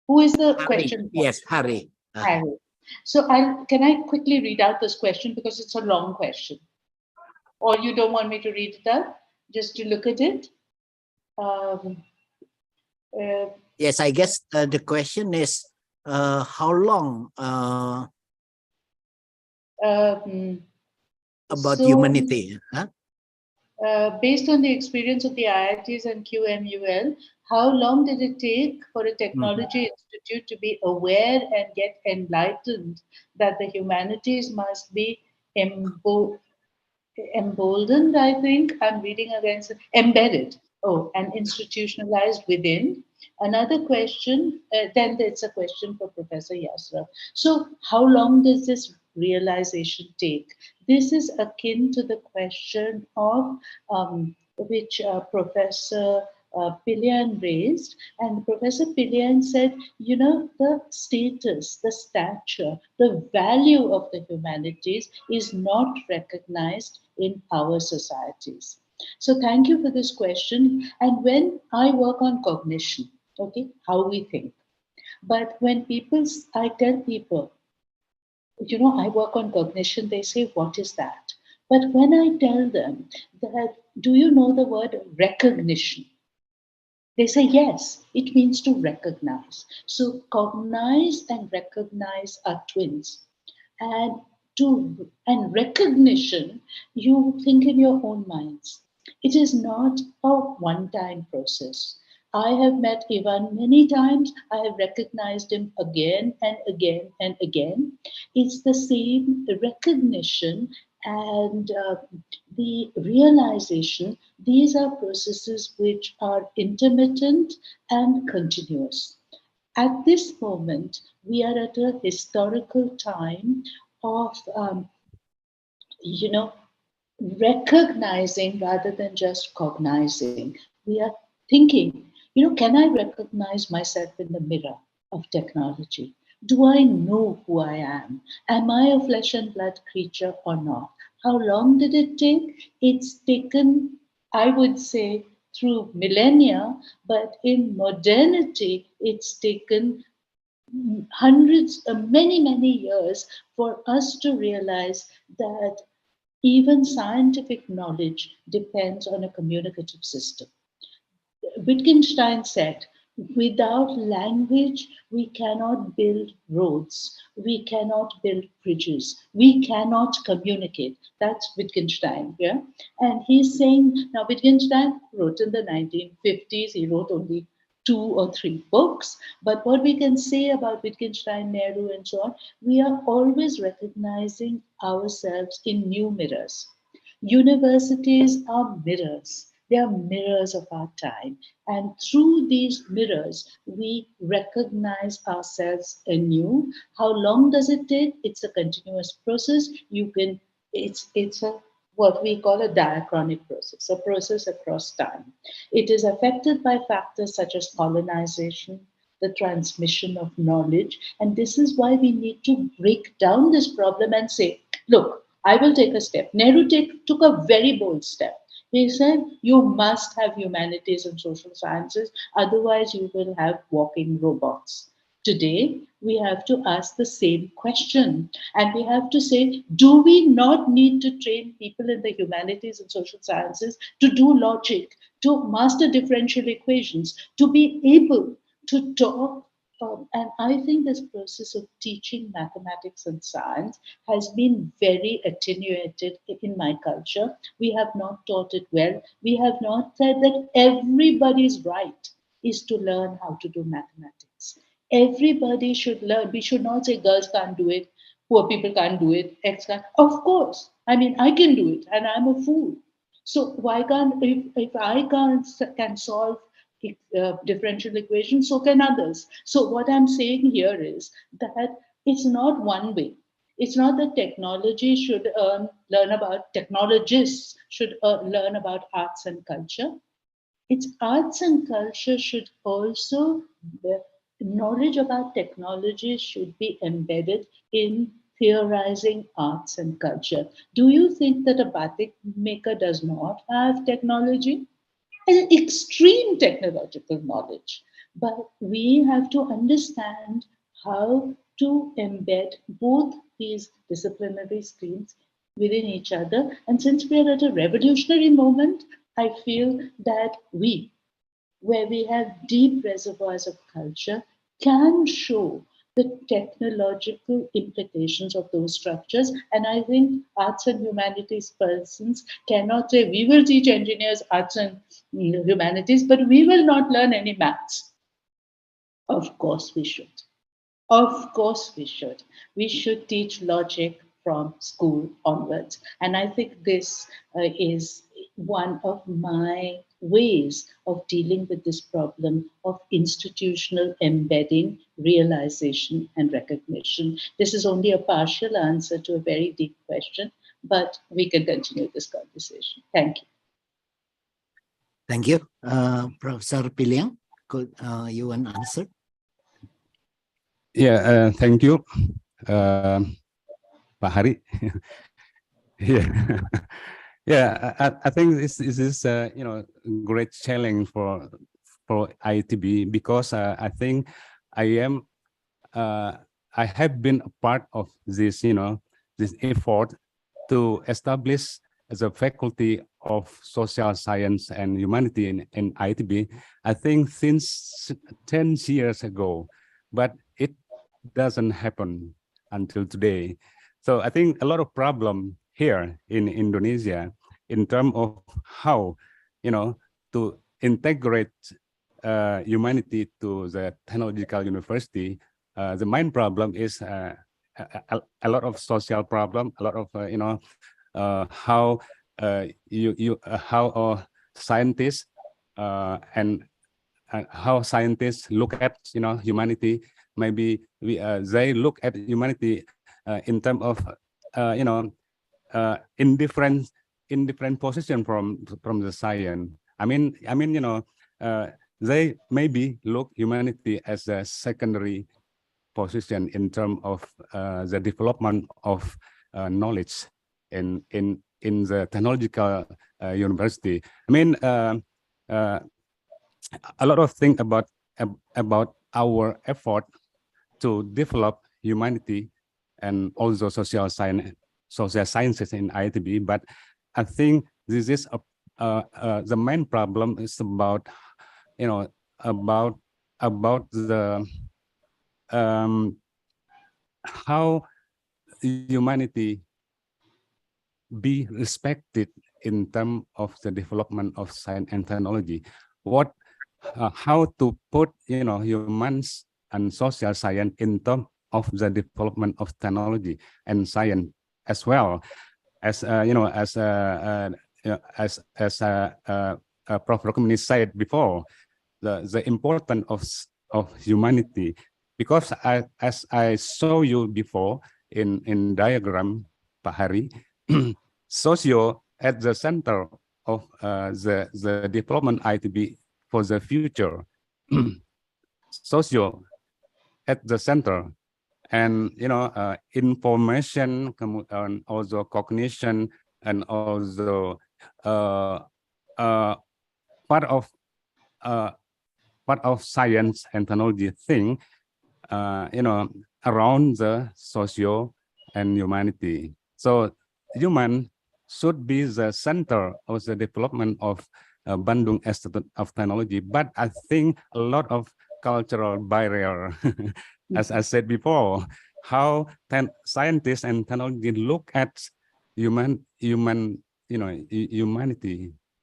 Who is the Harry. question? Yes, Harry. Harry. So can I quickly read out this question because it's a long question? Or you don't want me to read it out? Just to look at it? Yes, I guess the question is how long about humanity? Huh? Based on the experience of the IITs and QMUL, how long did it take for a technology institute to be aware and get enlightened that the humanities must be emboldened, I think, I'm reading against embedded, and institutionalized within? Another question, then it's a question for Professor Yasraf. So how long does this realization take? This is akin to the question of which Professor Piliang raised, and Professor Piliang said, the status, the stature, the value of the humanities is not recognized in our societies. So thank you for this question. And when I work on cognition, okay, how we think, but when I tell people, I work on cognition, they say, what is that? But when I tell them that, do you know the word recognition? They say, yes, it means to recognize. So cognize and recognize are twins. And recognition, you think in your own minds. It is not a one-time process. I have met Ivan many times. I have recognized him again and again and again. It's the same recognition and the realization. These are processes which are intermittent and continuous. At this moment, we are at a historical time of, recognizing rather than just cognizing. We are thinking, can I recognize myself in the mirror? of technology? Do I know who I am? Am I a flesh and blood creature or not? How long did it take? It's taken, I would say, through millennia, but in modernity, it's taken hundreds, many years for us to realize that even scientific knowledge depends on a communicative system. Wittgenstein said, without language, we cannot build roads, we cannot build bridges, we cannot communicate. That's Wittgenstein, yeah? And he's saying, now Wittgenstein wrote in the 1950s, he wrote only 2 or 3 books, but what we can say about Wittgenstein, Nehru, and so on, we are always recognizing ourselves in new mirrors. Universities are mirrors. They are mirrors of our time. And through these mirrors, we recognize ourselves anew. How long does it take? It's a continuous process. It's a what we call a diachronic process, a process across time. It is affected by factors such as colonization, the transmission of knowledge. And this is why we need to break down this problem and say, look, I will take a step. Nehru took a very bold step. He said, you must have humanities and social sciences, otherwise, you will have walking robots. Today, we have to ask the same question. And we have to say, do we not need to train people in the humanities and social sciences to do logic, to master differential equations, to be able to talk? And I think this process of teaching mathematics and science has been very attenuated in my culture. We have not taught it well. We have not said that everybody's right is to learn how to do mathematics. Everybody should learn. We should not say girls can't do it, poor people can't do it, X can't. Of course, I mean, I can do it and I'm a fool. So why can't, if I can solve differential equations, so can others. So what I'm saying here is that it's not one way. It's not that technology should learn about, technologists should learn about arts and culture. It's arts and culture should also, the knowledge about technology should be embedded in theorizing arts and culture. Do you think that a batik maker does not have technology? An extreme technological knowledge. But we have to understand how to embed both these disciplinary streams within each other. And since we are at a revolutionary moment, I feel that we, where we have deep reservoirs of culture, can show the technological implications of those structures. And I think arts and humanities persons cannot say, we will teach engineers arts and humanities, but we will not learn any maths. Of course we should. Of course we should. We should teach logic from school onwards. And I think this is one of my ways of dealing with this problem of institutional embedding, realization, and recognition. This is only a partial answer to a very deep question, but we can continue this conversation. Thank you. Thank you. Professor Piliang, could you want to answer? Yeah, thank you, Pak Hari. Yeah, yeah. I think this is great challenge for ITB, because I think I have been a part of this this effort to establish as a faculty of social science and humanity in ITB. I think since 10 years ago, but it doesn't happen until today. So I think a lot of problem here in Indonesia in terms of how, to integrate humanity to the technological university. The main problem is a lot of social problem, a lot of how how scientists and how scientists look at humanity. Maybe they look at humanity in terms of in different position from the science. I mean they maybe look humanity as a secondary position in terms of the development of knowledge in the technological university. I mean, a lot of things about our effort to develop humanity and also social sciences in ITB, but I think this is the main problem is about, you know, about the how humanity be respected in terms of the development of science and technology. What, how to put, you know, humans and social science in terms of the development of technology and science as well as you know, as Prof. Rukmini said before, the importance of humanity, because as I show you before in diagram, Pak Hari, socio at the center of the development ITB for the future, socio at the center, and you know, information and also cognition and also part of science and technology thing, you know, around the socio and humanity. So human should be the center of the development of Bandung Institute of Technology. But I think a lot of cultural barrier, as I said before, how scientists and technology look at humanity.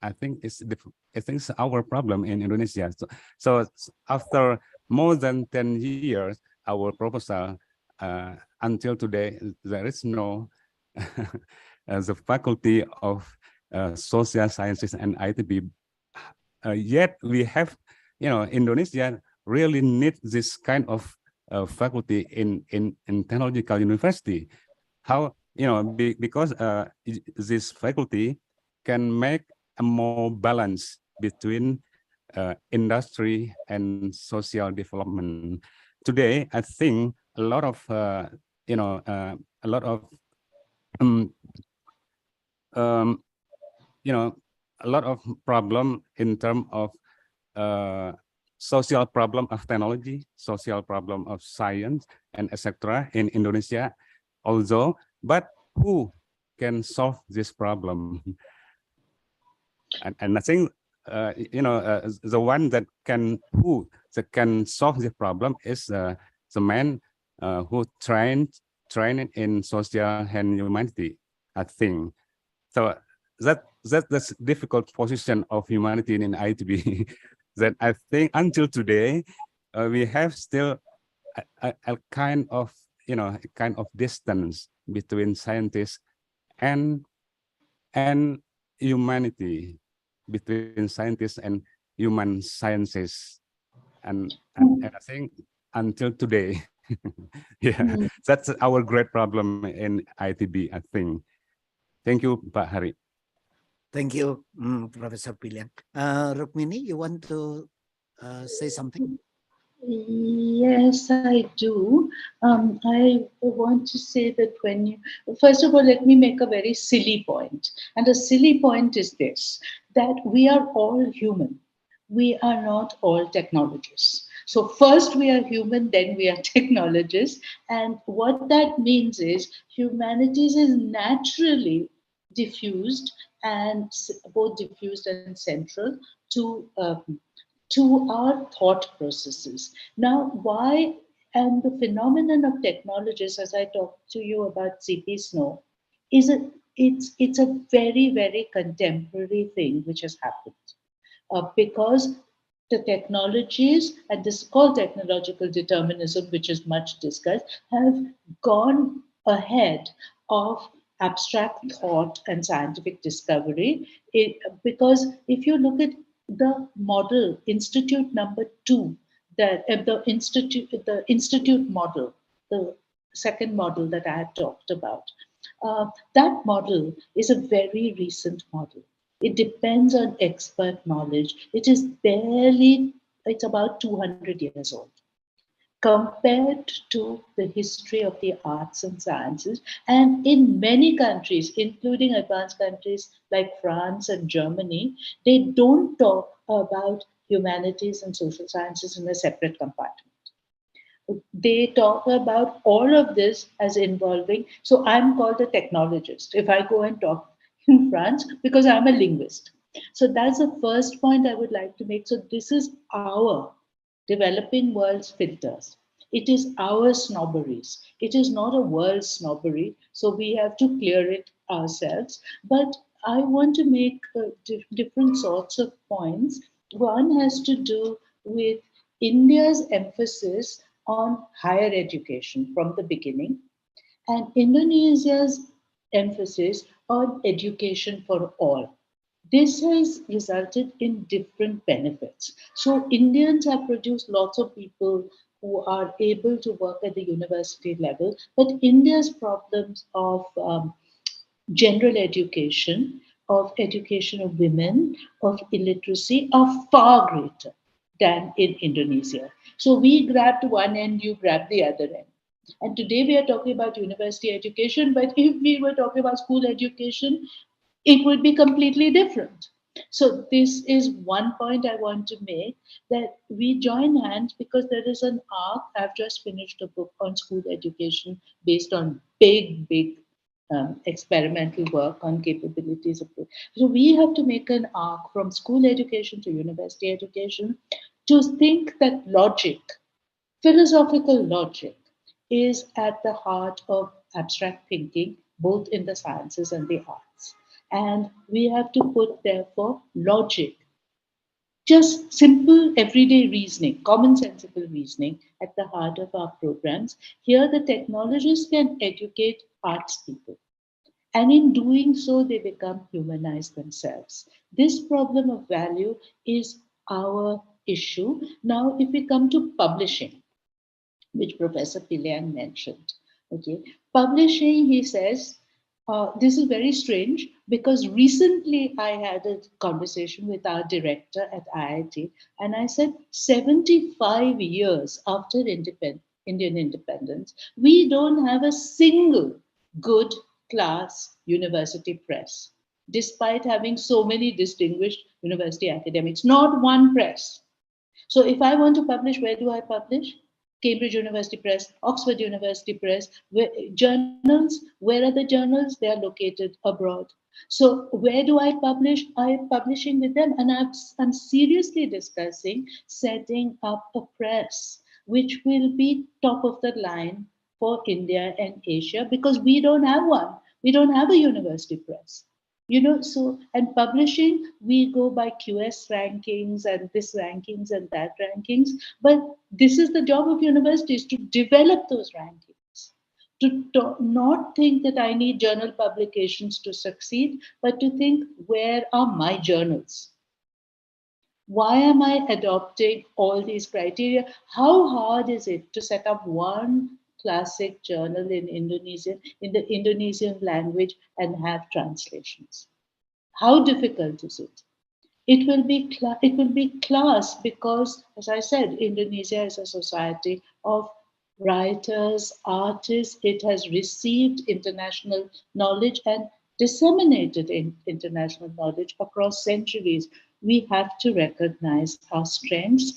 I think it's our problem in Indonesia. So after more than 10 years, our proposal until today, there is no the faculty of social sciences and ITB. Yet we have, you know, Indonesia really need this kind of faculty in technological university. How, you know, because this faculty can make a more balance between industry and social development. Today, I think a lot of you know, a lot of you know, a lot of problem in terms of social problem of technology, social problem of science, and etc. in Indonesia also. But who can solve this problem? And I think you know, the one that can solve the problem is the man who trained in social and humanity, I think. So that's difficult position of humanity in ITB that I think until today we have still a kind of, you know, a kind of distance between scientists and humanity, between scientists and human sciences, and I think until today, yeah, that's our great problem in ITB, I think. Thank you, Pak Hari. Thank you, Professor Piliang. Rukmini, you want to say something? Yes, I do. I want to say that when you, first of all, let me make a very silly point. And a silly point is this, that we are all human. We are not all technologists. So first we are human, then we are technologists. And what that means is humanities is naturally diffused, and both diffused and central to our thought processes. Now, why and the phenomenon of technologies, as I talked to you about CP Snow, it's a very, very contemporary thing which has happened. Because the technologies, and this is called technological determinism, which is much discussed, have gone ahead of abstract thought and scientific discovery. Because if you look at the model, Institute number 2, the institute model, the second model that I had talked about, that model is a very recent model. It depends on expert knowledge. It is barely it's about 200 years old. Compared to the history of the arts and sciences, and in many countries, including advanced countries like France and Germany, they don't talk about humanities and social sciences in a separate compartment. They talk about all of this as involving, so I'm called a technologist if I go and talk in France because I'm a linguist. So that's the first point I would like to make. So this is our developing world's filters. It is our snobberies. It is not a world snobbery, so we have to clear it ourselves. But I want to make different sorts of points. One has to do with India's emphasis on higher education from the beginning, and Indonesia's emphasis on education for all. This has resulted in different benefits. So, Indians have produced lots of people who are able to work at the university level, but India's problems of general education, of education of women, of illiteracy are far greater than in Indonesia. So we grabbed one end, you grabbed the other end. And today we are talking about university education, but if we were talking about school education, it would be completely different. So this is one point I want to make, that we join hands because there is an arc. I've just finished a book on school education based on big experimental work on capabilities of. So we have to make an arc from school education to university education to think that logic, philosophical logic, is at the heart of abstract thinking, both in the sciences and the arts. And we have to put, therefore, logic, just simple everyday reasoning, commonsensical reasoning, at the heart of our programs. Here, the technologists can educate arts people. And in doing so, they become humanized themselves. This problem of value is our issue. Now, if we come to publishing, which Professor Piliang mentioned. Okay, publishing, he says, this is very strange because recently I had a conversation with our director at IIT, and I said 75 years after Indian independence, we don't have a single good class university press, despite having so many distinguished university academics, not one press. So if I want to publish, where do I publish? Cambridge University Press, Oxford University Press, journals. Where are the journals? They are located abroad. So where do I publish? I am publishing with them, and I'm seriously discussing setting up a press which will be top of the line for India and Asia, because we don't have one. We don't have a university press. So, and publishing, we go by QS rankings and this rankings and that rankings, but this is the job of universities, to develop those rankings, to not think that I need journal publications to succeed, but to think, where are my journals? Why am I adopting all these criteria? How hard is it to set up one classic journal in the Indonesian language, and have translations? How difficult is it? It will be class, because, as I said, Indonesia is a society of writers, artists. It has received international knowledge and disseminated international knowledge across centuries. We have to recognize our strengths.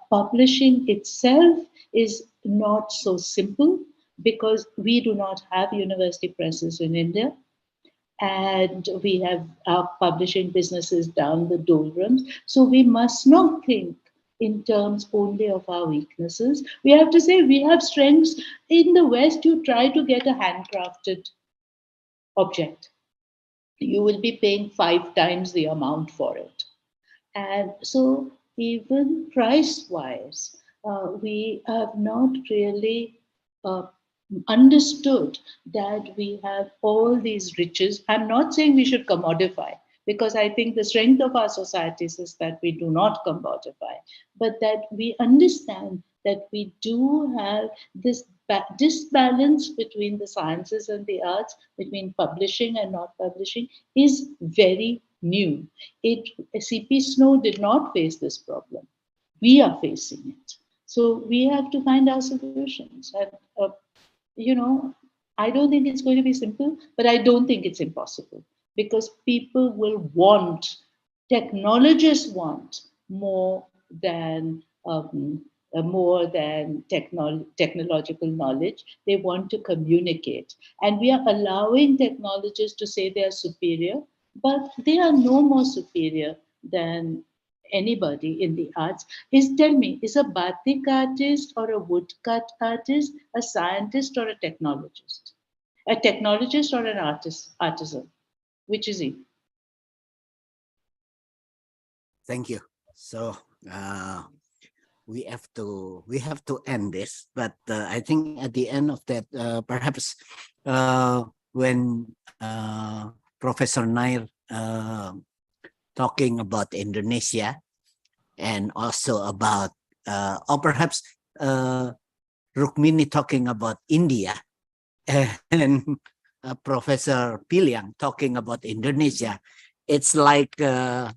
Publishing itself is not so simple because we do not have university presses in India, and we have our publishing businesses down the doldrums. So we must not think in terms only of our weaknesses. We have to say we have strengths. In the West, you try to get a handcrafted object, you will be paying 5 times the amount for it. And so even price-wise, we have not really understood that we have all these riches. I'm not saying we should commodify, because I think the strength of our societies is that we do not commodify, but that we understand that we do have this disbalance between the sciences and the arts, between publishing and not publishing, is very new. CP Snow did not face this problem. We are facing it. So we have to find our solutions. And, you know, I don't think it's going to be simple, but I don't think it's impossible, because people will want, technologists want more than technological knowledge. They want to communicate. And we are allowing technologists to say they are superior, but they are no more superior than anybody in the arts. Tell me, is a batik artist or a woodcut artist a scientist or a technologist? A technologist or an artisan? Which is he? Thank you. So we have to end this, but I think at the end of that, perhaps when Professor Nair talking about Indonesia and also about or perhaps Rukmini talking about India and Professor Piliang talking about Indonesia, it's like the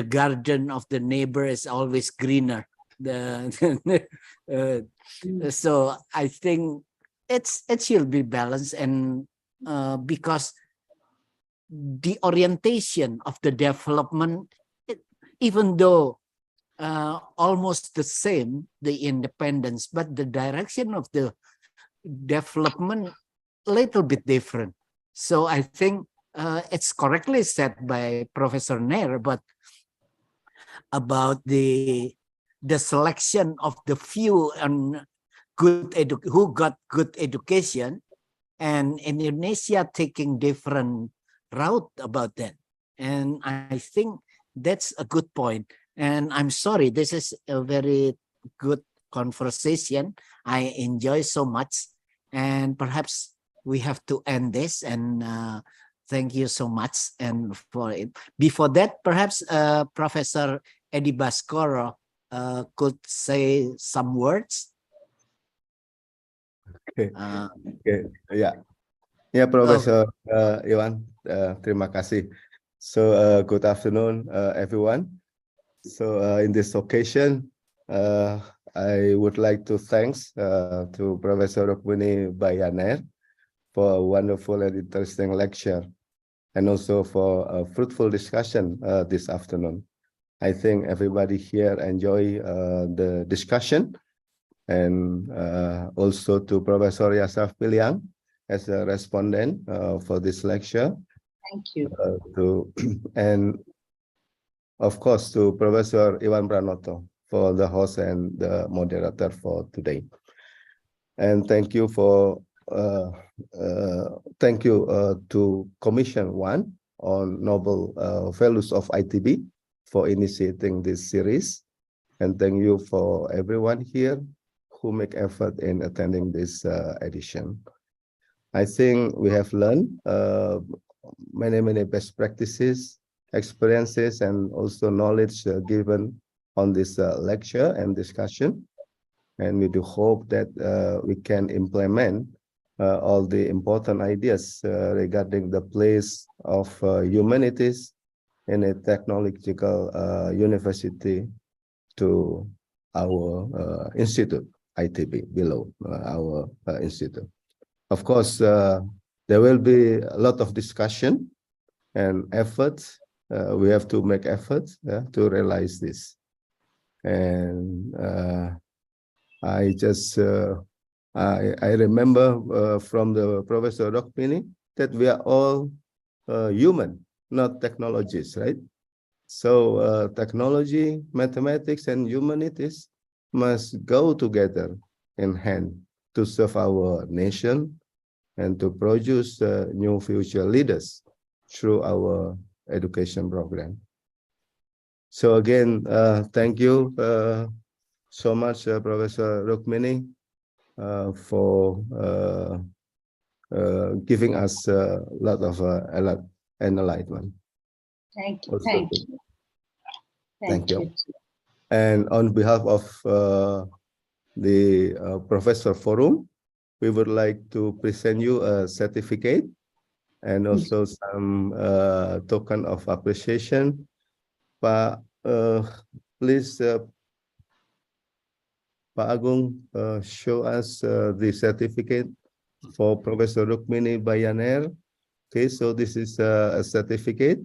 garden of the neighbor is always greener. So I think it should be balanced, and because the orientation of the development, even though almost the same, the independence, but the direction of the development a little bit different. So I think it's correctly said by Professor Nair, but about the selection of the few and who got good education, and Indonesia taking different route about that. And I think that's a good point. And I'm sorry, this is a very good conversation. I enjoy so much, and perhaps we have to end this. And thank you so much. And for it, before that, perhaps Professor Edi Baskoro could say some words. Okay. Yeah, Professor Iwan, terima kasih. So good afternoon, everyone. So in this occasion, I would like to thanks to Professor Rukmini Bhaya Nair for a wonderful and interesting lecture, and also for a fruitful discussion this afternoon. I think everybody here enjoy the discussion, and also to Professor Yasraf Piliang as a respondent for this lecture. Thank you. And of course to Professor Iwan Pranoto for the host and the moderator for today. And thank you for to Commission 1 on Noble Values of ITB for initiating this series, and thank you for everyone here who make effort in attending this edition. I think we have learned many best practices, experiences, and also knowledge given on this lecture and discussion. And we do hope that we can implement all the important ideas regarding the place of humanities in a technological university to our institute, ITB, below our institute. Of course, there will be a lot of discussion and efforts. We have to make efforts to realize this. And I remember from the Professor Rukmini that we are all human, not technologists, right? So technology, mathematics, and humanities must go together in hand to serve our nation and to produce new future leaders through our education program. So again, thank you so much, Professor Rukmini, for giving us a lot of enlightenment. Thank you. Thank you. Thank you. And on behalf of the Professor Forum, we would like to present you a certificate and also some token of appreciation. Pak please, Pak Agung, show us the certificate for Professor Rukmini Bhaya Nair. Okay, so this is a certificate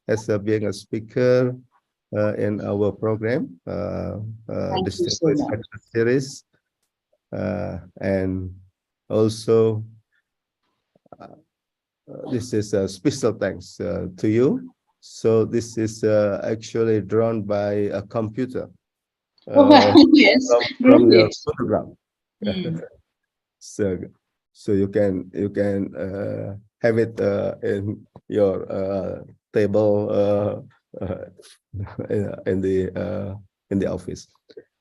as being a speaker in our program, Thank you so Distinguished much. Lecture Series, and also this is a special thanks to you. So this is actually drawn by a computer. Yes, From your great. program. Mm. So you can have it in your table in the office.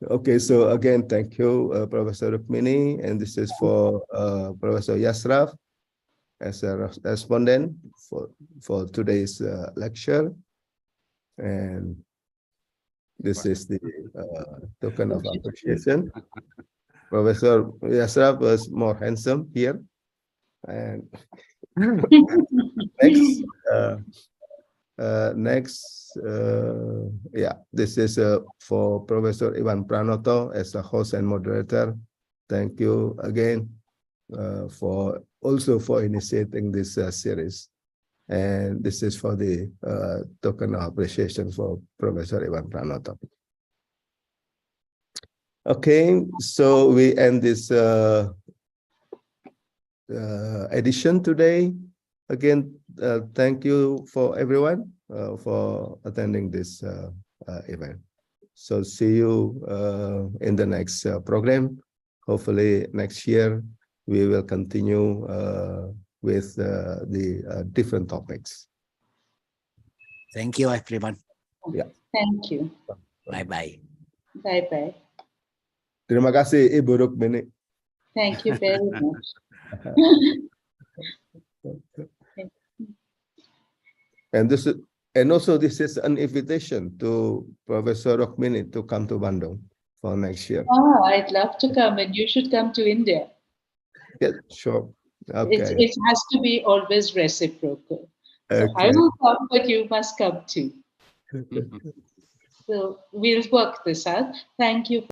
Okay, so again, thank you, Professor Rukmini, and this is for Professor Yasraf as a respondent for today's lecture, and this is the token of appreciation. Professor Yasraf was more handsome here. And next, yeah, this is for Professor Iwan Pranoto as a host and moderator. Thank you again for initiating this series. And this is for the token of appreciation for Professor Iwan Pranoto. Okay, so we end this edition today. Again, thank you for everyone for attending this event. So see you in the next program. Hopefully next year we will continue with the different topics. Thank you, everyone. Yeah. Thank you. Bye-bye. Bye-bye. Terima kasih, Ibu Rukmini. Thank you very much. And also this is an invitation to Professor Rukmini to come to Bandung for next year. Oh, I'd love to come, and you should come to India. Yeah, sure. Okay. It has to be always reciprocal. So I Okay. will come, but you must come too. So we'll work this out. Thank you.